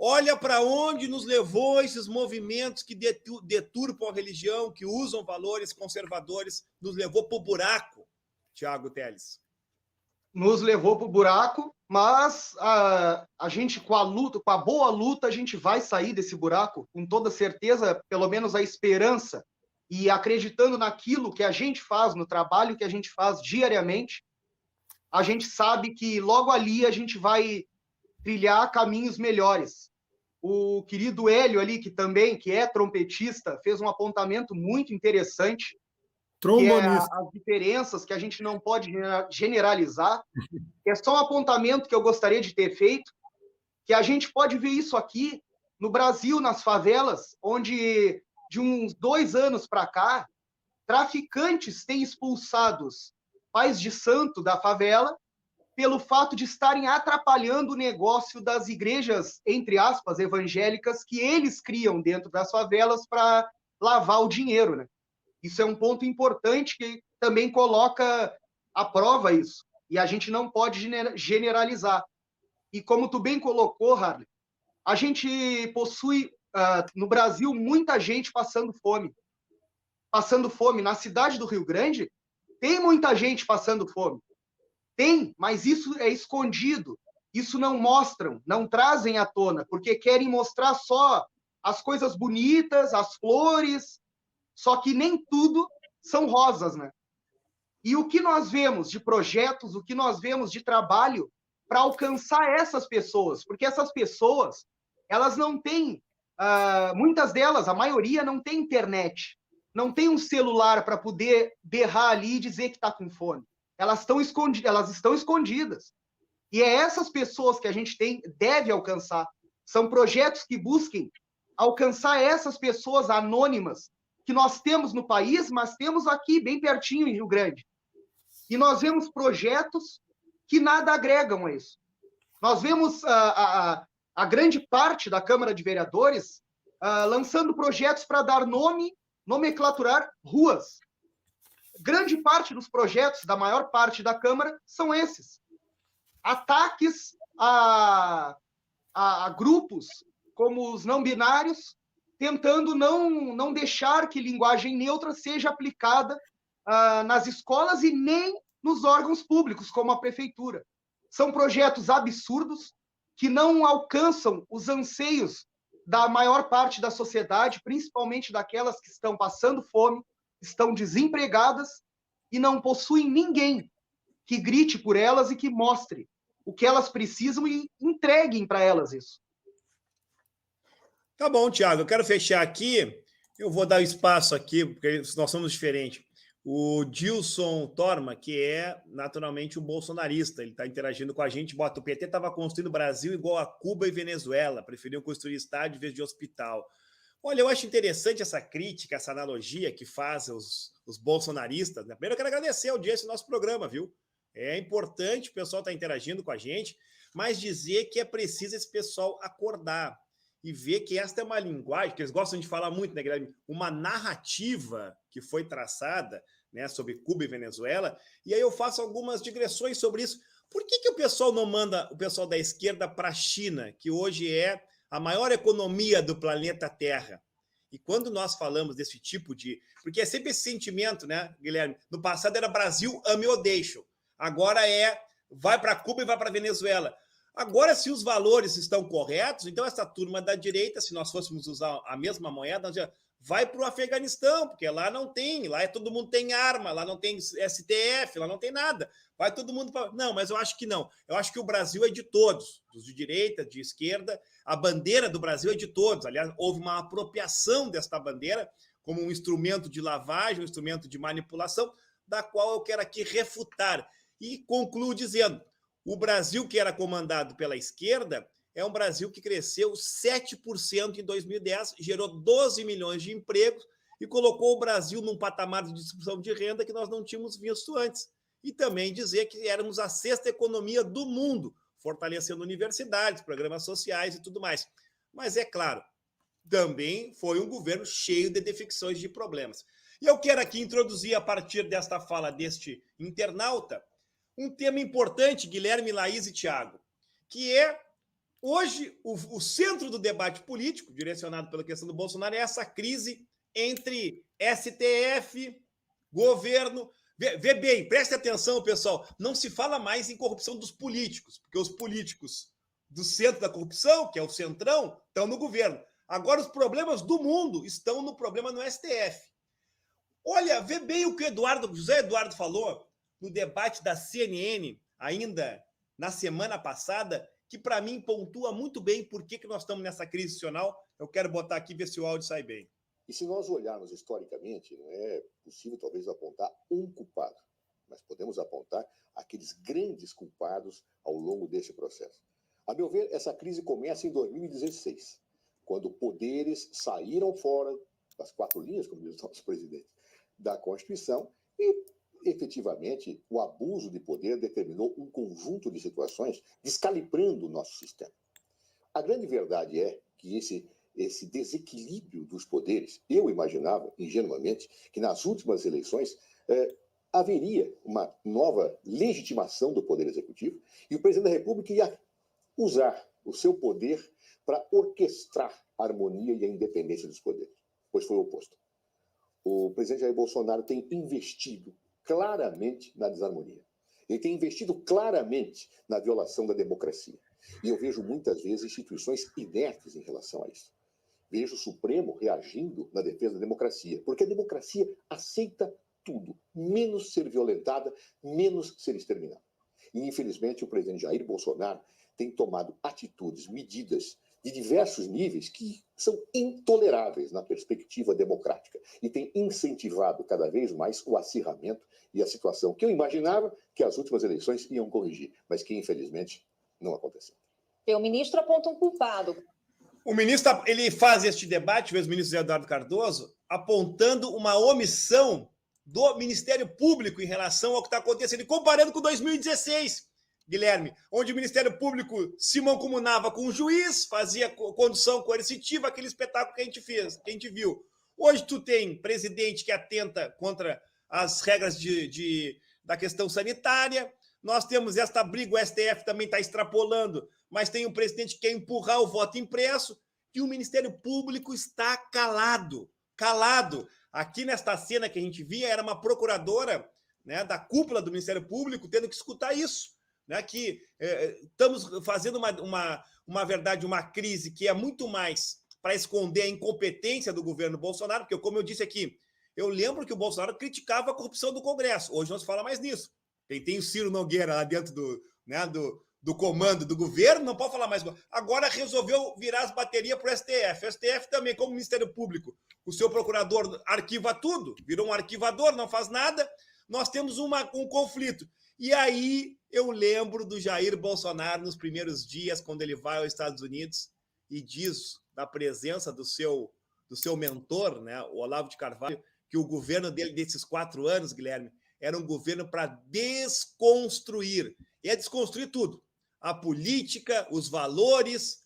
Olha para onde nos levou esses movimentos que deturpam a religião, que usam valores conservadores, nos levou para o buraco, Thiago Teles. Nos levou para o buraco, mas a gente, com a boa luta, a gente vai sair desse buraco, com toda certeza, pelo menos a esperança, e acreditando naquilo que a gente faz, no trabalho que a gente faz diariamente, a gente sabe que logo ali a gente vai trilhar caminhos melhores. O querido Hélio ali, que é trompetista, fez um apontamento muito interessante, que é as diferenças que a gente não pode generalizar. É só um apontamento que eu gostaria de ter feito, que a gente pode ver isso aqui no Brasil, nas favelas, onde de uns 2 anos para cá, traficantes têm expulsados pais de santo da favela pelo fato de estarem atrapalhando o negócio das igrejas, entre aspas, evangélicas, que eles criam dentro das favelas para lavar o dinheiro, né? Isso é um ponto importante que também coloca à prova isso. E a gente não pode generalizar. E como tu bem colocou, Harley, a gente possui, no Brasil, muita gente passando fome. Passando fome. Na cidade do Rio Grande, tem muita gente passando fome. Tem, mas isso é escondido. Isso não mostram, não trazem à tona, porque querem mostrar só as coisas bonitas, as flores, só que nem tudo são rosas, né? E o que nós vemos de projetos, o que nós vemos de trabalho, para alcançar essas pessoas, porque essas pessoas, elas não têm, muitas delas, a maioria não tem internet, não tem um celular para poder berrar ali e dizer que está com fome. Elas estão escondidas. E é essas pessoas que a gente deve alcançar. São projetos que busquem alcançar essas pessoas anônimas que nós temos no país, mas temos aqui, bem pertinho, em Rio Grande. E nós vemos projetos que nada agregam a isso. Nós vemos a grande parte da Câmara de Vereadores lançando projetos para dar nomenclaturar ruas. Grande parte dos projetos da maior parte da Câmara são esses. Ataques a grupos como os não binários, tentando não deixar que linguagem neutra seja aplicada nas escolas e nem nos órgãos públicos, como a prefeitura. São projetos absurdos que não alcançam os anseios da maior parte da sociedade, principalmente daquelas que estão passando fome, estão desempregadas e não possuem ninguém que grite por elas e que mostre o que elas precisam e entreguem para elas isso. Tá bom, Thiago, eu quero fechar aqui. Eu vou dar espaço aqui, porque nós somos diferentes. O Dilson Torma, que é naturalmente um bolsonarista, ele está interagindo com a gente. Bota, o PT estava construindo o Brasil igual a Cuba e Venezuela, preferiu construir estádio em vez de hospital. Olha, eu acho interessante essa crítica, essa analogia que fazem os bolsonaristas. Primeiro, eu quero agradecer a audiência do nosso programa, viu? É importante o pessoal estar interagindo com a gente, mas dizer que é preciso esse pessoal acordar e ver que esta é uma linguagem, que eles gostam de falar muito, né, Guilherme? Uma narrativa que foi traçada, né, sobre Cuba e Venezuela, e aí eu faço algumas digressões sobre isso. Por que o pessoal não manda o pessoal da esquerda para a China, que hoje é a maior economia do planeta Terra? E quando nós falamos desse tipo de... Porque é sempre esse sentimento, né, Guilherme? No passado era Brasil, ame ou deixo. Agora é vai para Cuba e vai para Venezuela. Agora, se os valores estão corretos, então essa turma da direita, se nós fôssemos usar a mesma moeda, nós já vai para o Afeganistão, porque lá não tem, lá todo mundo tem arma, lá não tem STF, lá não tem nada. Vai todo mundo para... Não, mas eu acho que não. Eu acho que o Brasil é de todos, dos de direita, de esquerda. A bandeira do Brasil é de todos. Aliás, houve uma apropriação desta bandeira como um instrumento de lavagem, um instrumento de manipulação, da qual eu quero aqui refutar. E concluo dizendo, o Brasil que era comandado pela esquerda é um Brasil que cresceu 7% em 2010, gerou 12 milhões de empregos e colocou o Brasil num patamar de distribuição de renda que nós não tínhamos visto antes. E também dizer que éramos a 6ª economia do mundo, fortalecendo universidades, programas sociais e tudo mais. Mas, é claro, também foi um governo cheio de defecções de problemas. E eu quero aqui introduzir, a partir desta fala deste internauta, um tema importante, Guilherme, Laís e Thiago, que é, hoje, o centro do debate político, direcionado pela questão do Bolsonaro, é essa crise entre STF, governo. Vê bem, preste atenção, pessoal, não se fala mais em corrupção dos políticos, porque os políticos do centro da corrupção, que é o centrão, estão no governo. Agora, os problemas do mundo estão no problema no STF. Olha, vê bem o que o José Eduardo falou no debate da CNN, ainda na semana passada, que para mim pontua muito bem por que nós estamos nessa crise institucional. Eu quero botar aqui, ver se o áudio sai bem. E se nós olharmos historicamente, não é possível talvez apontar um culpado, mas podemos apontar aqueles grandes culpados ao longo desse processo. A meu ver, essa crise começa em 2016, quando poderes saíram fora das 4 linhas, como diz o nosso presidente, da Constituição e, efetivamente, o abuso de poder determinou um conjunto de situações descalibrando o nosso sistema. A grande verdade é que esse desequilíbrio dos poderes, eu imaginava, ingenuamente, que nas últimas eleições haveria uma nova legitimação do Poder Executivo e o presidente da República ia usar o seu poder para orquestrar a harmonia e a independência dos poderes, pois foi o oposto. O presidente Jair Bolsonaro tem investido claramente na desarmonia. Ele tem investido claramente na violação da democracia. E eu vejo muitas vezes instituições inertes em relação a isso. Vejo o Supremo reagindo na defesa da democracia, porque a democracia aceita tudo, menos ser violentada, menos ser exterminada. E, infelizmente, o presidente Jair Bolsonaro tem tomado atitudes, medidas de diversos níveis que são intoleráveis na perspectiva democrática e tem incentivado cada vez mais o acirramento e a situação que eu imaginava que as últimas eleições iam corrigir, mas que, infelizmente, não aconteceu. O ministro aponta um culpado. O ministro ele faz este debate, o ex-ministro Eduardo Cardoso, apontando uma omissão do Ministério Público em relação ao que está acontecendo, comparando com 2016, Guilherme, onde o Ministério Público se mancomunava com o juiz, fazia condução coercitiva, aquele espetáculo que a gente fez, que a gente viu. Hoje tu tem presidente que atenta contra as regras da questão sanitária, nós temos esta briga, o STF também está extrapolando, mas tem um presidente que quer empurrar o voto impresso e o Ministério Público está calado. Aqui nesta cena que a gente via, era uma procuradora, né, da cúpula do Ministério Público tendo que escutar isso, né, que estamos fazendo uma verdade, uma crise que é muito mais para esconder a incompetência do governo Bolsonaro, porque, como eu disse aqui, eu lembro que o Bolsonaro criticava a corrupção do Congresso. Hoje não se fala mais nisso. Tem o Ciro Nogueira lá dentro do comando do governo, não pode falar mais. Agora resolveu virar as baterias para o STF. O STF também, como Ministério Público, o seu procurador arquiva tudo, virou um arquivador, não faz nada. Nós temos um conflito. E aí eu lembro do Jair Bolsonaro nos primeiros dias, quando ele vai aos Estados Unidos e diz da presença do seu mentor, né, o Olavo de Carvalho, que o governo dele desses 4 anos, Guilherme, era um governo para desconstruir. E é desconstruir tudo. A política, os valores,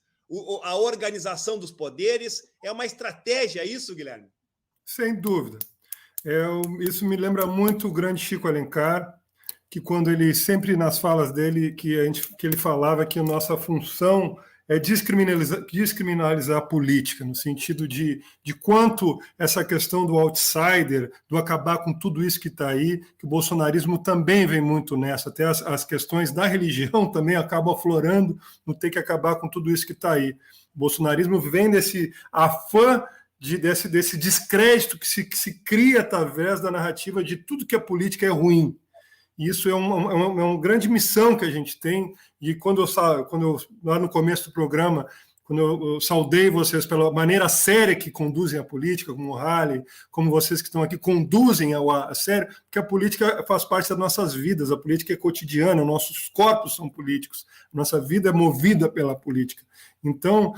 a organização dos poderes. É uma estratégia isso, Guilherme? Sem dúvida. Isso me lembra muito o grande Chico Alencar, que quando ele, sempre nas falas dele, que ele falava que a nossa função é descriminalizar a política, no sentido de quanto essa questão do outsider, do acabar com tudo isso que está aí, que o bolsonarismo também vem muito nessa, até as questões da religião também acabam aflorando no ter que acabar com tudo isso que está aí. O bolsonarismo vem desse afã desse descrédito que se cria através da narrativa de tudo que a política é ruim. E isso é uma grande missão que a gente tem. E quando eu lá no começo do programa, quando eu saudei vocês pela maneira séria que conduzem a política, como o Halley, como vocês que estão aqui conduzem a sério, porque a política faz parte das nossas vidas, a política é cotidiana, nossos corpos são políticos, nossa vida é movida pela política. Então,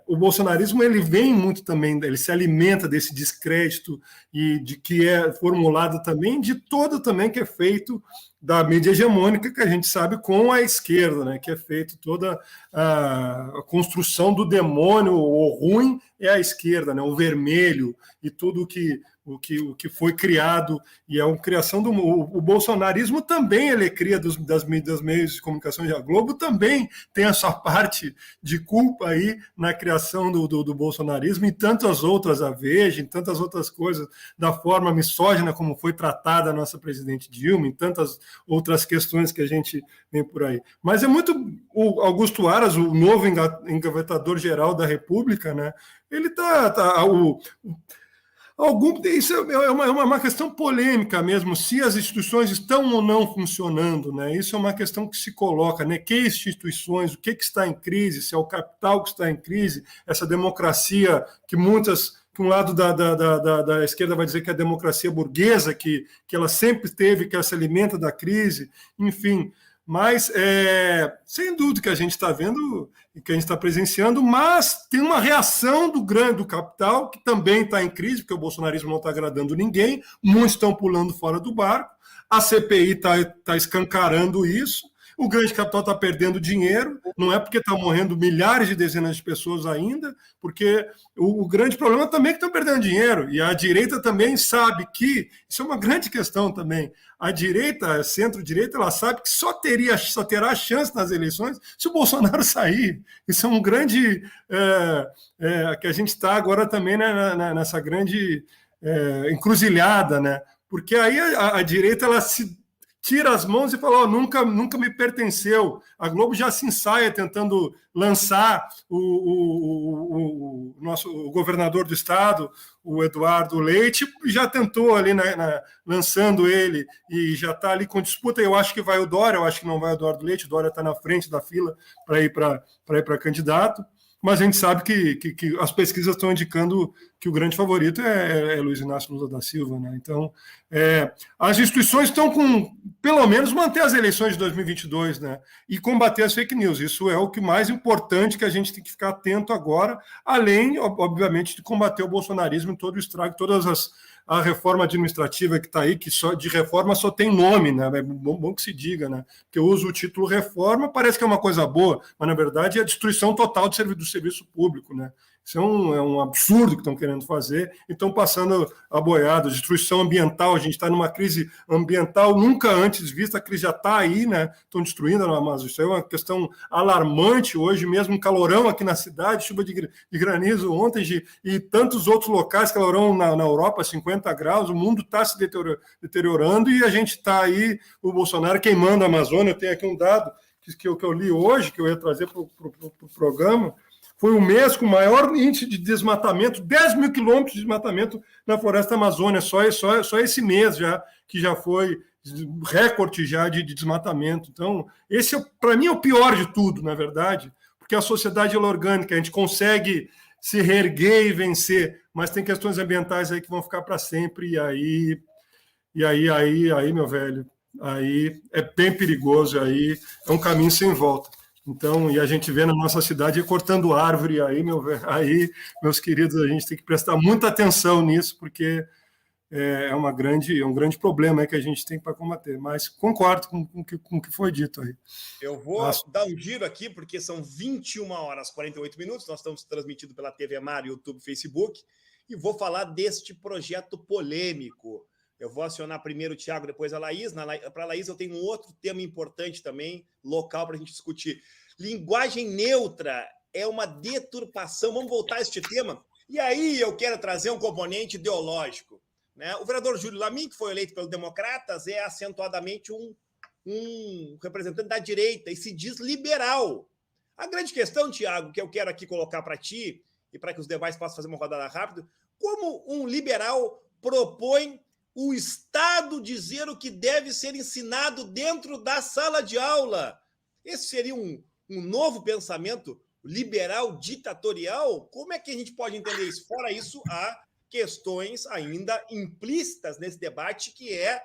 o bolsonarismo ele vem muito também, ele se alimenta desse descrédito e de que é formulado também de todo também que é feito da mídia hegemônica, que a gente sabe com a esquerda, né, que é feito toda a construção do demônio, o ruim é a esquerda, né, o vermelho e tudo o que foi criado, e é uma criação o bolsonarismo também ele é cria das meios de comunicação, a Globo também tem a sua parte de culpa aí na criação do bolsonarismo, e tantas outras, a Veja, em tantas outras coisas, da forma misógina como foi tratada a nossa presidente Dilma, em tantas outras questões que a gente vem por aí. Mas é muito... O Augusto Aras, o novo engavetador geral da República, né, ele isso é uma questão polêmica mesmo, se as instituições estão ou não funcionando, né? Isso é uma questão que se coloca, né? Que instituições, o que está em crise, se é o capital que está em crise, essa democracia que um lado da esquerda vai dizer que é a democracia burguesa, que ela sempre teve, que ela se alimenta da crise, enfim. Mas, sem dúvida que a gente está vendo e que a gente está presenciando, mas tem uma reação do capital, que também está em crise, porque o bolsonarismo não está agradando ninguém, muitos estão pulando fora do barco, a CPI está escancarando isso, o grande capital está perdendo dinheiro, não é porque estão morrendo milhares de dezenas de pessoas ainda, porque o grande problema também é que estão perdendo dinheiro, e a direita também sabe que, isso é uma grande questão também, a direita, a centro-direita, ela sabe que só terá chance nas eleições se o Bolsonaro sair. Isso é um grande... que a gente está agora também nessa grande encruzilhada, né? Porque aí a direita, ela se tira as mãos e fala, nunca me pertenceu. A Globo já se ensaia tentando lançar o governador do estado, o Eduardo Leite, já tentou ali, lançando ele, e já está ali com disputa. Eu acho que vai o Dória, eu acho que não vai o Eduardo Leite, o Dória está na frente da fila para ir para candidato, mas a gente sabe que as pesquisas estão indicando que o grande favorito é Luiz Inácio Lula da Silva, né? Então, as instituições estão com, pelo menos, manter as eleições de 2022, né? E combater as fake news. Isso é o que mais importante que a gente tem que ficar atento agora, além, obviamente, de combater o bolsonarismo em todo o estrago, a reforma administrativa que está aí, que só de reforma só tem nome, né? É bom que se diga, né? Porque eu uso o título reforma, parece que é uma coisa boa, mas na verdade é a destruição total do serviço público, né? Isso é um absurdo que estão querendo fazer, e estão passando a boiada. Destruição ambiental, a gente está numa crise ambiental nunca antes vista, a crise já está aí, né? Estão destruindo a Amazônia. Isso é uma questão alarmante hoje, mesmo calorão aqui na cidade, chuva de granizo ontem, e tantos outros locais, calorão na Europa, 50 graus, o mundo está se deteriorando, e a gente está aí, o Bolsonaro queimando a Amazônia. Eu tenho aqui um dado que eu li hoje, que eu ia trazer para o programa. Foi o mês com o maior índice de desmatamento, 10 mil quilômetros de desmatamento na floresta amazônica, só esse mês já, que já foi recorde já de desmatamento. Então, esse, para mim, é o pior de tudo, na verdade, porque a sociedade é orgânica, a gente consegue se reerguer e vencer, mas tem questões ambientais aí que vão ficar para sempre, e aí, meu velho, aí é bem perigoso, aí é um caminho sem volta. Então, e a gente vê na nossa cidade cortando árvore, aí, meus queridos, a gente tem que prestar muita atenção nisso, porque é um grande problema que a gente tem para combater. Mas concordo com o que foi dito aí. Eu vou dar um giro aqui, porque são 21 horas e 48 minutos, nós estamos transmitindo pela TV Mar, YouTube, Facebook, e vou falar deste projeto polêmico. Eu vou acionar primeiro o Thiago, depois a Laís. Para a Laís eu tenho um outro tema importante também, local, para a gente discutir. Linguagem neutra é uma deturpação. Vamos voltar a este tema. E aí eu quero trazer um componente ideológico, né? O vereador Júlio Lamin, que foi eleito pelos democratas, é acentuadamente um representante da direita e se diz liberal. A grande questão, Thiago, que eu quero aqui colocar para ti, e para que os demais possam fazer uma rodada rápida, como um liberal propõe o Estado dizer o que deve ser ensinado dentro da sala de aula? Esse seria um novo pensamento liberal ditatorial? Como é que a gente pode entender isso? Fora isso, há questões ainda implícitas nesse debate, que é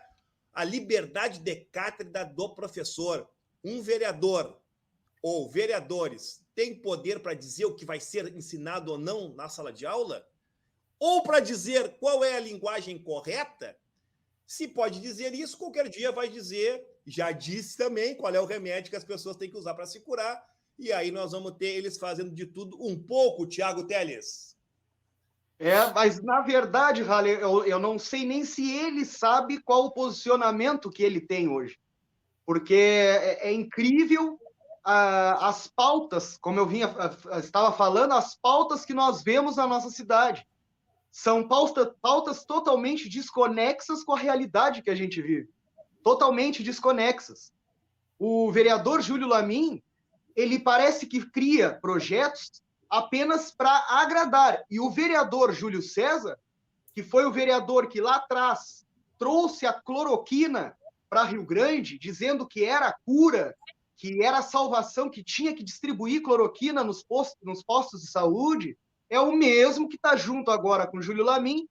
a liberdade de cátedra do professor. Um vereador ou vereadores têm poder para dizer o que vai ser ensinado ou não na sala de aula? Ou para dizer qual é a linguagem correta? Se pode dizer isso, qualquer dia vai dizer, já disse também, qual é o remédio que as pessoas têm que usar para se curar, e aí nós vamos ter eles fazendo de tudo um pouco, Thiago Teles. Mas na verdade, Halle, eu não sei nem se ele sabe qual o posicionamento que ele tem hoje, porque é incrível as pautas, como eu estava falando, as pautas que nós vemos na nossa cidade. São pautas totalmente desconexas com a realidade que a gente vive. Totalmente desconexas. O vereador Júlio Lamin, ele parece que cria projetos apenas para agradar. E o vereador Júlio César, que foi o vereador que lá atrás trouxe a cloroquina para Rio Grande, dizendo que era a cura, que era a salvação, que tinha que distribuir cloroquina nos postos de saúde, é o mesmo que está junto agora com Júlio Lamin,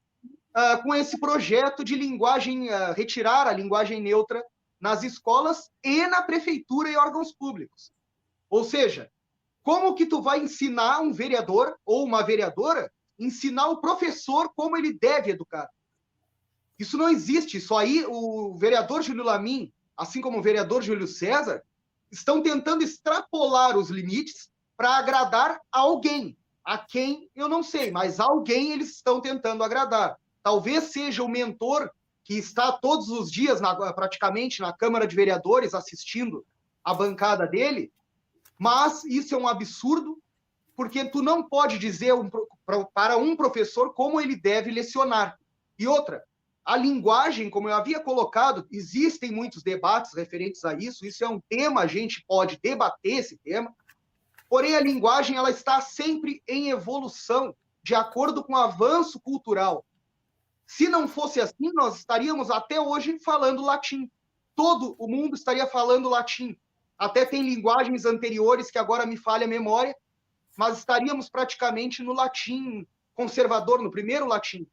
com esse projeto de linguagem, retirar a linguagem neutra nas escolas e na prefeitura e órgãos públicos. Ou seja, como que tu vai ensinar um vereador ou uma vereadora, ensinar o professor como ele deve educar? Isso não existe. Isso aí, o vereador Júlio Lamin, assim como o vereador Júlio César, estão tentando extrapolar os limites para agradar alguém. A quem, eu não sei, mas alguém eles estão tentando agradar. Talvez seja o mentor que está todos os dias, praticamente, na Câmara de Vereadores, assistindo a bancada dele, mas isso é um absurdo, porque tu não pode dizer para um professor como ele deve lecionar. E outra, A linguagem, como eu havia colocado, existem muitos debates referentes a isso, isso é um tema, a gente pode debater esse tema, porém a linguagem ela está sempre em evolução, de acordo com o avanço cultural. Se não fosse assim, nós estaríamos até hoje falando latim. Todo o mundo estaria falando latim. Até tem linguagens anteriores que agora me falha a memória, mas estaríamos praticamente no latim conservador, no primeiro latim.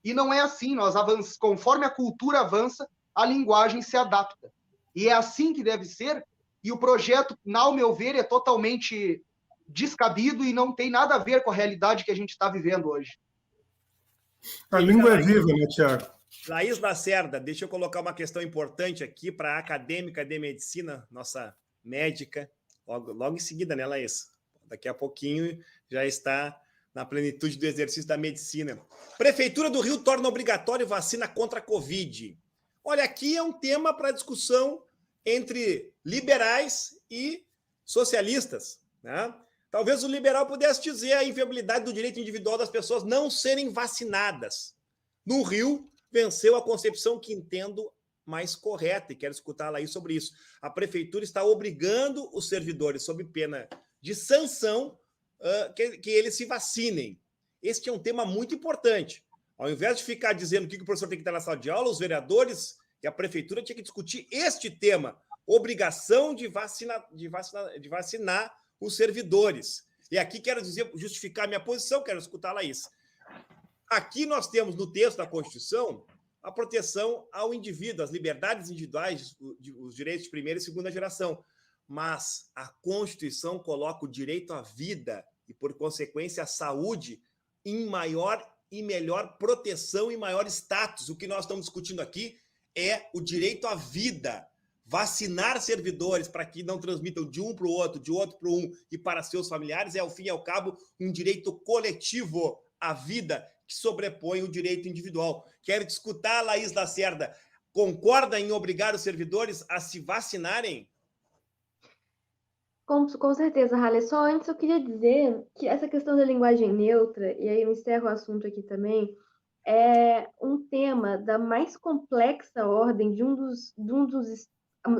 E não é assim, nós avançamos, conforme a cultura avança, a linguagem se adapta. E é assim que deve ser, e o projeto, ao meu ver, é totalmente descabido e não tem nada a ver com a realidade que a gente está vivendo hoje. A língua é viva, né, Tiago? Laís Lacerda, deixa eu colocar uma questão importante aqui para a acadêmica de medicina, nossa médica, logo em seguida, né, Laís? Daqui a pouquinho já está na plenitude do exercício da medicina. Prefeitura do Rio torna obrigatório vacina contra a Covid. Olha, aqui é um tema para discussão entre liberais e socialistas, né? Talvez o liberal pudesse dizer a inviabilidade do direito individual das pessoas não serem vacinadas. No Rio, venceu a concepção que entendo mais correta, e quero escutar a Laís sobre isso. A prefeitura está obrigando os servidores, sob pena de sanção, que eles se vacinem. Este é um tema muito importante. Ao invés de ficar dizendo o que o professor tem que estar na sala de aula, os vereadores e a prefeitura tinham que discutir este tema, obrigação de vacinar os servidores. E aqui quero justificar minha posição, quero escutar a Laís. Aqui nós temos no texto da Constituição a proteção ao indivíduo, as liberdades individuais, os direitos de primeira e segunda geração. Mas a Constituição coloca o direito à vida e, por consequência, a saúde em maior e melhor proteção e maior status. O que nós estamos discutindo aqui é o direito à vida. Vacinar servidores para que não transmitam de um para o outro, de outro para um e para seus familiares é, ao fim e ao cabo, um direito coletivo à vida que sobrepõe o direito individual. Quero escutar a Laís Lacerda. Concorda em obrigar os servidores a se vacinarem? Com certeza, Halle. Só antes eu queria dizer que essa questão da linguagem neutra, e aí eu encerro o assunto aqui também, é um tema da mais complexa ordem de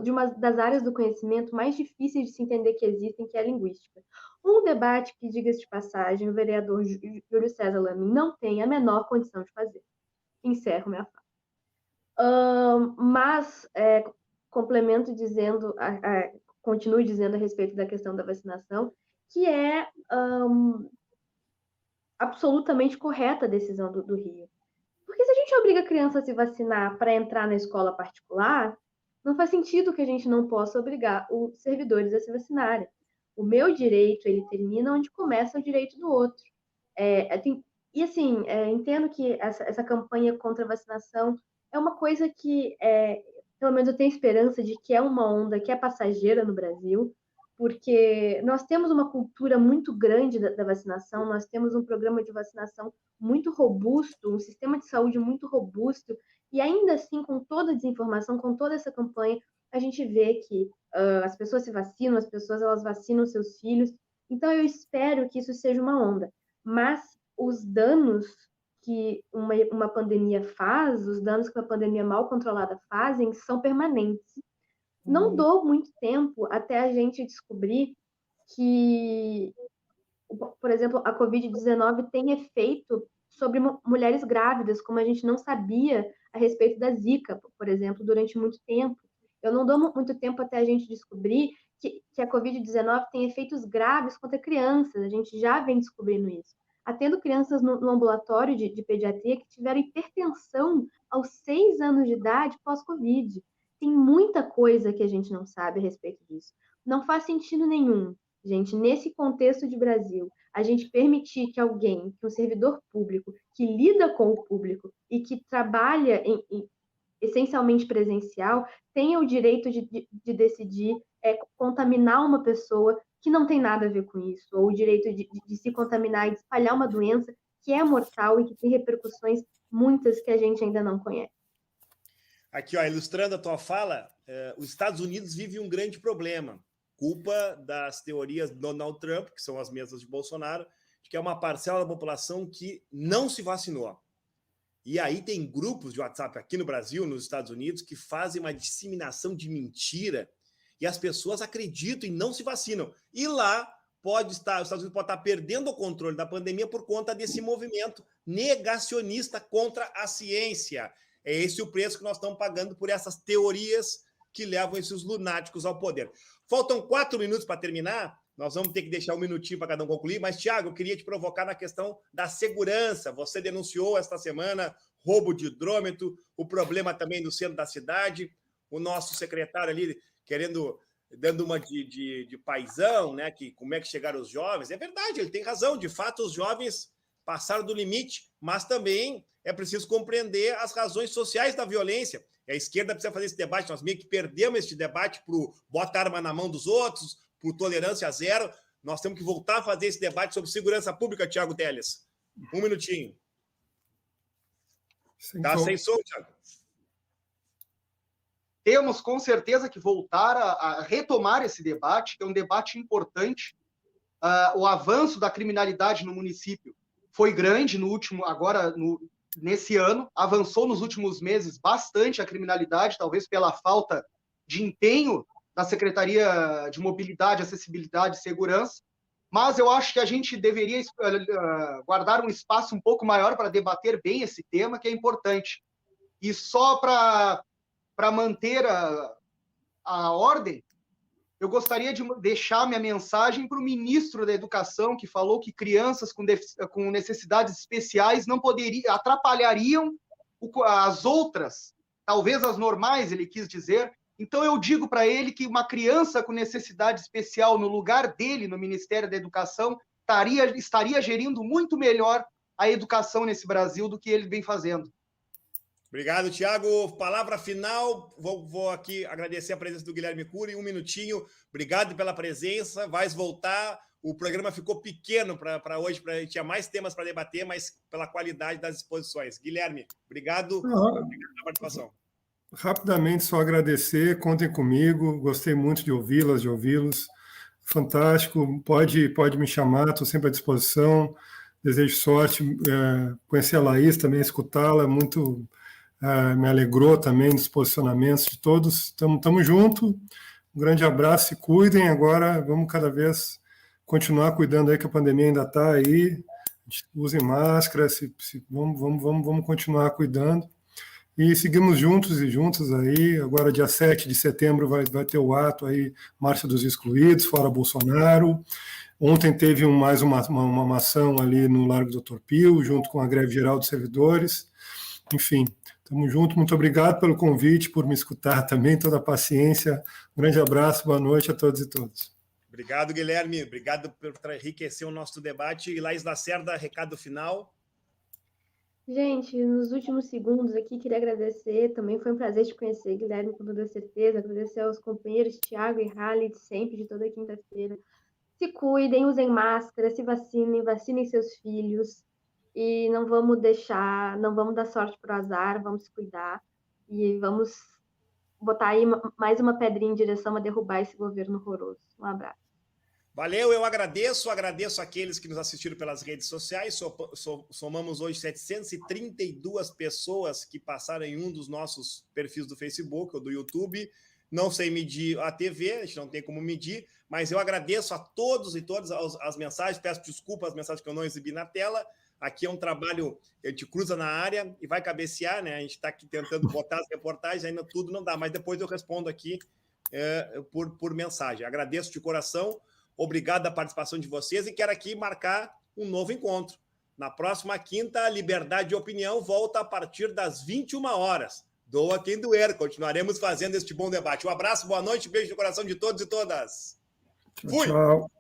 uma das áreas do conhecimento mais difíceis de se entender que existem, que é a linguística. Um debate que, diga-se de passagem, o vereador Júlio César Lamy não tem a menor condição de fazer. Encerro minha fala. Mas, complemento dizendo, continuo dizendo a respeito da questão da vacinação, que é absolutamente correta a decisão do Rio. Porque se a gente obriga a criança a se vacinar para entrar na escola particular, não faz sentido que a gente não possa obrigar os servidores a se vacinarem. O meu direito, ele termina onde começa o direito do outro. Entendo que essa campanha contra a vacinação é uma coisa que, pelo menos eu tenho esperança de que é uma onda que é passageira no Brasil, porque nós temos uma cultura muito grande da vacinação, nós temos um programa de vacinação muito robusto, um sistema de saúde muito robusto, e ainda assim, com toda a desinformação, com toda essa campanha, a gente vê que as pessoas se vacinam, elas vacinam seus filhos. Então, eu espero que isso seja uma onda. Mas os danos que uma pandemia faz, os danos que uma pandemia mal controlada fazem, são permanentes. Não dou muito tempo até a gente descobrir que, por exemplo, a Covid-19 tem efeito sobre mulheres grávidas, como a gente não sabia a respeito da Zika, por exemplo, durante muito tempo. Eu não dou muito tempo até a gente descobrir que a Covid-19 tem efeitos graves contra crianças. A gente já vem descobrindo isso. Atendo crianças no ambulatório de pediatria que tiveram hipertensão aos 6 anos de idade pós-Covid. Tem muita coisa que a gente não sabe a respeito disso. Não faz sentido nenhum, gente, nesse contexto de Brasil, a gente permitir que um servidor público que lida com o público e que trabalha essencialmente presencial, tenha o direito de decidir contaminar uma pessoa que não tem nada a ver com isso, ou o direito de se contaminar e de espalhar uma doença que é mortal e que tem repercussões muitas que a gente ainda não conhece. Aqui, ó, ilustrando a tua fala, os Estados Unidos vivem um grande problema, culpa das teorias de Donald Trump, que são as mesmas de Bolsonaro, de que é uma parcela da população que não se vacinou. E aí tem grupos de WhatsApp aqui no Brasil, nos Estados Unidos, que fazem uma disseminação de mentira e as pessoas acreditam e não se vacinam. E lá os Estados Unidos pode estar perdendo o controle da pandemia por conta desse movimento negacionista contra a ciência. É esse o preço que nós estamos pagando por essas teorias que levam esses lunáticos ao poder. Faltam 4 minutos para terminar. Nós vamos ter que deixar um minutinho para cada um concluir. Mas, Tiago, eu queria te provocar na questão da segurança. Você denunciou esta semana roubo de hidrômetro, o problema também no centro da cidade. O nosso secretário ali dando uma de paizão, né? Que como é que chegaram os jovens. É verdade, ele tem razão. De fato, os jovens passaram do limite, mas também é preciso compreender as razões sociais da violência. A esquerda precisa fazer esse debate. Nós meio que perdemos esse debate para botar arma na mão dos outros, por tolerância zero. Nós temos que voltar a fazer esse debate sobre segurança pública, Tiago Teles. Um minutinho. Tá sem som, Tiago? Temos, com certeza, que voltar a retomar esse debate, que é um debate importante. O avanço da criminalidade no município foi grande nesse ano, avançou nos últimos meses bastante a criminalidade, talvez pela falta de empenho da Secretaria de Mobilidade, Acessibilidade e Segurança, mas eu acho que a gente deveria guardar um espaço um pouco maior para debater bem esse tema, que é importante. E só para manter a ordem, eu gostaria de deixar minha mensagem para o ministro da Educação, que falou que crianças com necessidades especiais não atrapalhariam as outras, talvez as normais, ele quis dizer. Então, eu digo para ele que uma criança com necessidade especial no lugar dele, no Ministério da Educação, estaria gerindo muito melhor a educação nesse Brasil do que ele vem fazendo. Obrigado, Tiago. Palavra final. Vou aqui agradecer a presença do Guilherme Cury. Um minutinho. Obrigado pela presença. Vai voltar. O programa ficou pequeno para hoje, tinha mais temas para debater, mas pela qualidade das exposições. Guilherme, obrigado pela participação. Rapidamente, só agradecer, contem comigo, gostei muito de ouvi-los, fantástico, pode me chamar, estou sempre à disposição, desejo sorte, conhecer a Laís também, escutá-la, muito me alegrou também dos posicionamentos de todos, estamos juntos, um grande abraço, se cuidem, agora vamos cada vez continuar cuidando aí que a pandemia ainda está aí, usem máscara, vamos continuar cuidando. E seguimos juntos e juntas aí, agora dia 7 de setembro vai ter o ato aí, Marcha dos Excluídos, fora Bolsonaro. Ontem teve mais uma ação ali no Largo do Dr. Pio, junto com a greve geral dos servidores. Enfim, estamos juntos, muito obrigado pelo convite, por me escutar também, toda a paciência. Um grande abraço, boa noite a todos e todas. Obrigado, Guilherme, obrigado por enriquecer o nosso debate. E Laís Lacerda, recado final. Gente, nos últimos segundos aqui, queria agradecer, também foi um prazer te conhecer, Guilherme, com toda certeza, agradecer aos companheiros Tiago e Halle, de sempre, de toda quinta-feira. Se cuidem, usem máscara, se vacinem seus filhos, e não vamos dar sorte para o azar, vamos se cuidar, e vamos botar aí mais uma pedrinha em direção a derrubar esse governo horroroso. Um abraço. Valeu, eu agradeço aqueles que nos assistiram pelas redes sociais, somamos hoje 732 pessoas que passaram em um dos nossos perfis do Facebook ou do YouTube, não sei medir a TV, a gente não tem como medir, mas eu agradeço a todos e todas as mensagens, peço desculpas as mensagens que eu não exibi na tela, aqui é um trabalho, a gente cruza na área e vai cabecear, né? A gente está aqui tentando botar as reportagens, ainda tudo não dá, mas depois eu respondo aqui por mensagem. Agradeço de coração, obrigado a participação de vocês e quero aqui marcar um novo encontro. Na próxima quinta, Liberdade de Opinião volta a partir das 21 horas. Doa quem doer, continuaremos fazendo este bom debate. Um abraço, boa noite, beijo no coração de todos e todas. Fui! Tchau.